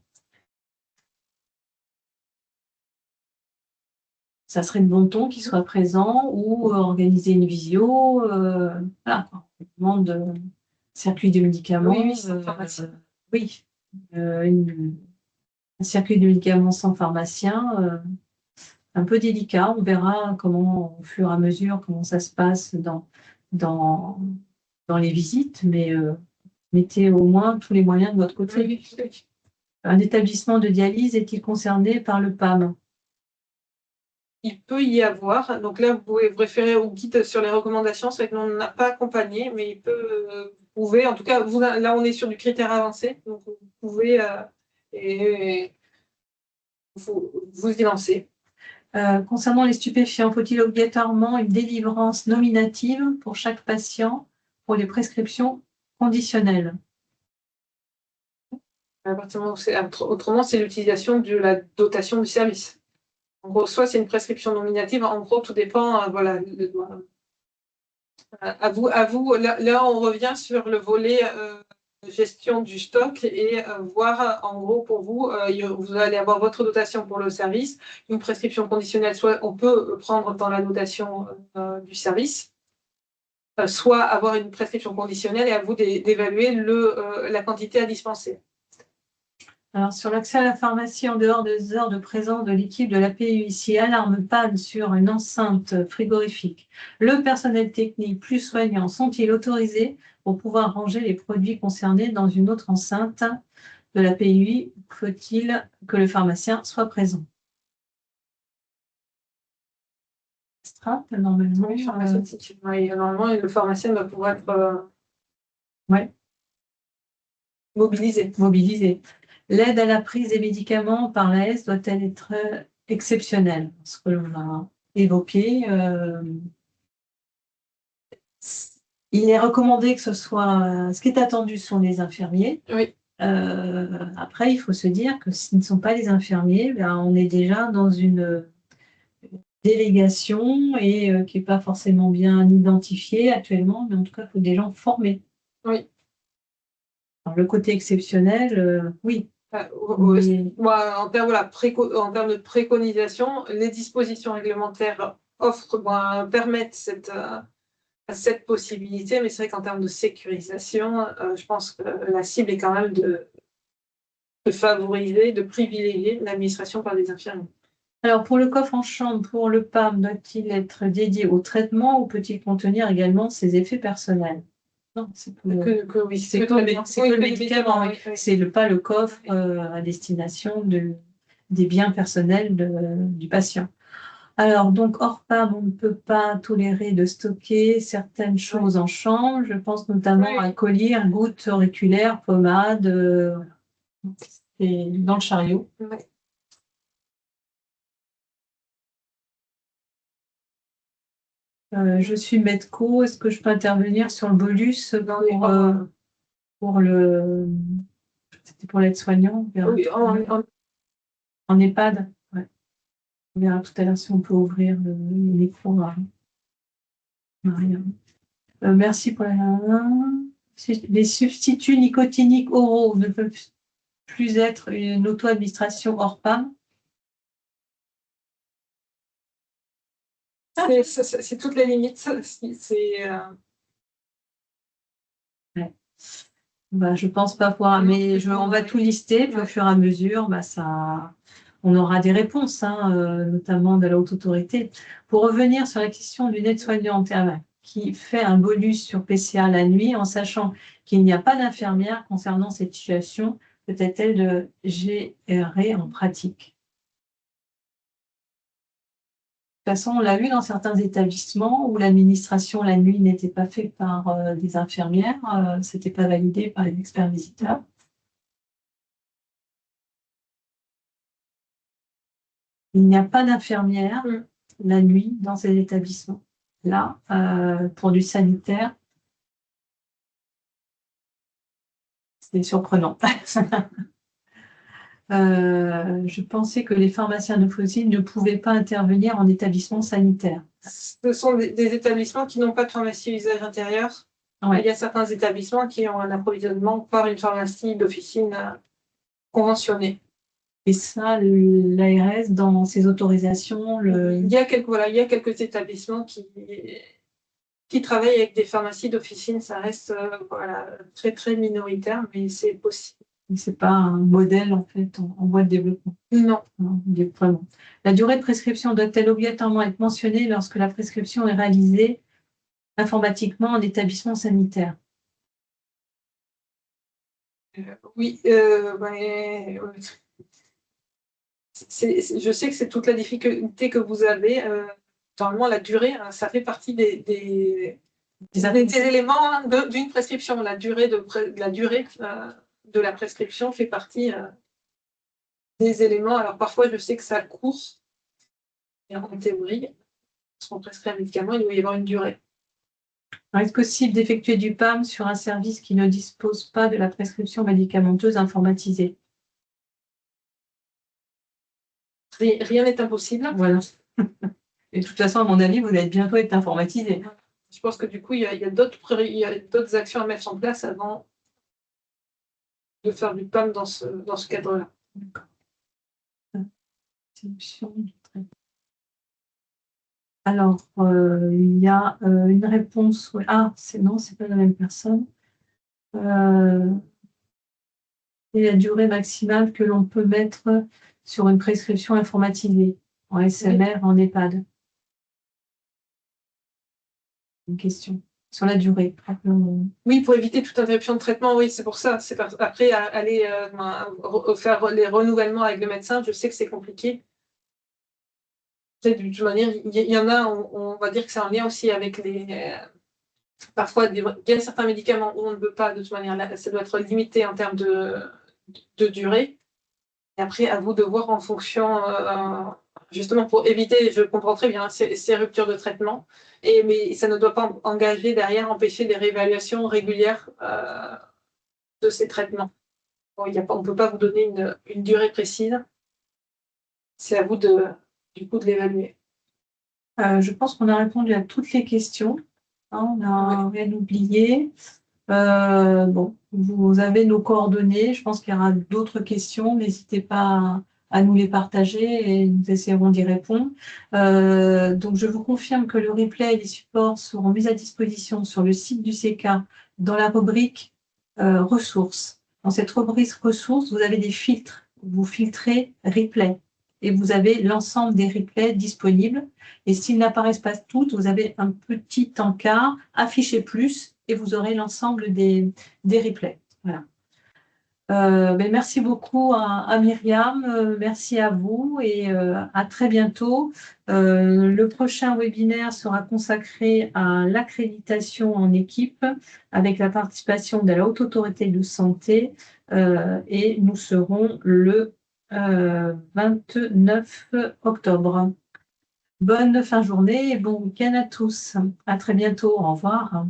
Ça serait de bon ton qu'il soit présent ou organiser une visio. Voilà, quoi. On demande circuit de médicaments. Oui, sans pharmacien. Oui, un circuit de médicaments sans pharmacien, un peu délicat. On verra comment, au fur et à mesure, comment ça se passe dans les visites, mais mettez au moins tous les moyens de votre côté. Oui. Un établissement de dialyse est-il concerné par le PAM? Il peut y avoir, donc là, vous pouvez vous référer au guide sur les recommandations, c'est vrai que nous, on n'a pas accompagné, mais vous pouvez, en tout cas, là, on est sur du critère avancé, donc vous pouvez vous y lancer. Concernant les stupéfiants, faut-il obligatoirement une délivrance nominative pour chaque patient pour les prescriptions conditionnelles? Autrement, c'est l'utilisation de la dotation du service. En gros, soit c'est une prescription nominative, en gros, tout dépend, voilà. À vous. Là, on revient sur le volet gestion du stock et voir, en gros, pour vous, vous allez avoir votre dotation pour le service, une prescription conditionnelle, soit on peut prendre dans la dotation du service, soit avoir une prescription conditionnelle et à vous d'évaluer la quantité à dispenser. Alors, sur l'accès à la pharmacie en dehors des heures de présence de l'équipe de la PUIC, alarme panne sur une enceinte frigorifique. Le personnel technique plus soignant sont-ils autorisés pour pouvoir ranger les produits concernés dans une autre enceinte de la PUI? Faut-il que le pharmacien soit présent? Normalement, normalement, le pharmacien doit pouvoir être mobilisé. L'aide à la prise des médicaments par l'AS doit-elle être exceptionnelle? Ce que l'on a évoqué. Il est recommandé que ce soit... Ce qui est attendu sont les infirmiers. Oui. Après, il faut se dire que s'ils ne sont pas les infirmiers, ben, on est déjà dans une délégation et qui n'est pas forcément bien identifiée actuellement, mais en tout cas, il faut des gens formés. Oui. Alors, le côté exceptionnel, oui. En termes de préconisation, les dispositions réglementaires permettent cette possibilité, mais c'est vrai qu'en termes de sécurisation, je pense que la cible est quand même de favoriser, de privilégier l'administration par des infirmiers. Alors, pour le coffre en chambre, pour le PAM, doit-il être dédié au traitement ou peut-il contenir également ses effets personnels? Non, c'est que le médicament. C'est pas le coffre à destination des biens personnels du patient. Alors, donc, hors PAM, on ne peut pas tolérer de stocker certaines choses en chambre. Je pense notamment à collier, gouttes auriculaires, pommades, et dans le chariot. Je suis Medco. Est-ce que je peux intervenir sur le bolus pour le... C'était pour l'aide-soignant. Oui, en EHPAD. Ouais. On verra tout à l'heure si on peut ouvrir le micro à Maria. Merci pour les substituts nicotiniques oraux ne peuvent plus être une auto-administration hors PAM. C'est toutes les limites. Je pense pas pouvoir, mais on va tout lister, puis au fur et à mesure, on aura des réponses, notamment de la haute autorité. Pour revenir sur la question d'une aide-soignante qui fait un bolus sur PCA la nuit, en sachant qu'il n'y a pas d'infirmière concernant cette situation, peut-être-elle de gérer en pratique? De toute façon, on l'a vu dans certains établissements où l'administration la nuit n'était pas faite par des infirmières, c'était pas validé par les experts visiteurs. Il n'y a pas d'infirmière la nuit dans ces établissements. Là, pour du sanitaire, c'est surprenant. Je pensais que les pharmaciens de fossiles ne pouvaient pas intervenir en établissement sanitaire. Ce sont des établissements qui n'ont pas de pharmacie à usage intérieur. Ouais. Il y a certains établissements qui ont un approvisionnement par une pharmacie d'officine conventionnée. Et ça, l'ARS, dans ses autorisations, il y a quelques établissements qui travaillent avec des pharmacies d'officine. Ça reste très, très minoritaire, mais c'est possible. C'est pas un modèle, en fait, en voie de développement. Non. Vraiment. La durée de prescription doit-elle obligatoirement être mentionnée lorsque la prescription est réalisée informatiquement en établissement sanitaire? Oui. Je sais que c'est toute la difficulté que vous avez. Normalement, la durée, ça fait partie des éléments d'une prescription. La durée de la prescription fait partie des éléments. Alors parfois, je sais que ça court. Et en théorie, lorsqu'on prescrit un médicament, il doit y avoir une durée. Est-ce possible d'effectuer du PAM sur un service qui ne dispose pas de la prescription médicamenteuse informatisée? Rien n'est impossible. Voilà. Et de toute façon, à mon avis, vous allez bientôt être informatisé. Je pense que du coup, il y a d'autres actions à mettre en place avant de faire du PAM dans ce cadre-là. Alors, il y a une réponse. Ah, non, c'est pas la même personne. Et la durée maximale que l'on peut mettre sur une prescription informatisée en SMR, en EHPAD. Une question sur la durée. Oui, pour éviter toute interruption de traitement, oui, c'est pour ça. Après, aller faire les renouvellements avec le médecin, je sais que c'est compliqué. De toute manière, il y en a, on va dire que c'est en lien aussi avec parfois, il y a certains médicaments où on ne veut pas, de toute manière, là, ça doit être limité en termes de durée. Et après, à vous de voir en fonction, justement pour éviter, je comprends très bien, ces ruptures de traitement, mais ça ne doit pas engager derrière, empêcher des réévaluations régulières de ces traitements. Bon, on ne peut pas vous donner une durée précise. C'est à vous du coup de l'évaluer. Je pense qu'on a répondu à toutes les questions. On n'a rien oublié. Bon, vous avez nos coordonnées. Je pense qu'il y aura d'autres questions. N'hésitez pas à nous les partager et nous essaierons d'y répondre. Donc, je vous confirme que le replay et les supports seront mis à disposition sur le site du CK dans la rubrique ressources. Dans cette rubrique ressources, vous avez des filtres. Vous filtrez replay et vous avez l'ensemble des replays disponibles. Et s'ils n'apparaissent pas toutes, vous avez un petit encart, affichez plus, et vous aurez l'ensemble des replays. Voilà. Merci beaucoup à Myriam, merci à vous et à très bientôt. Le prochain webinaire sera consacré à l'accréditation en équipe avec la participation de la Haute Autorité de Santé et nous serons le 29 octobre. Bonne fin de journée et bon week-end à tous. À très bientôt. Au revoir.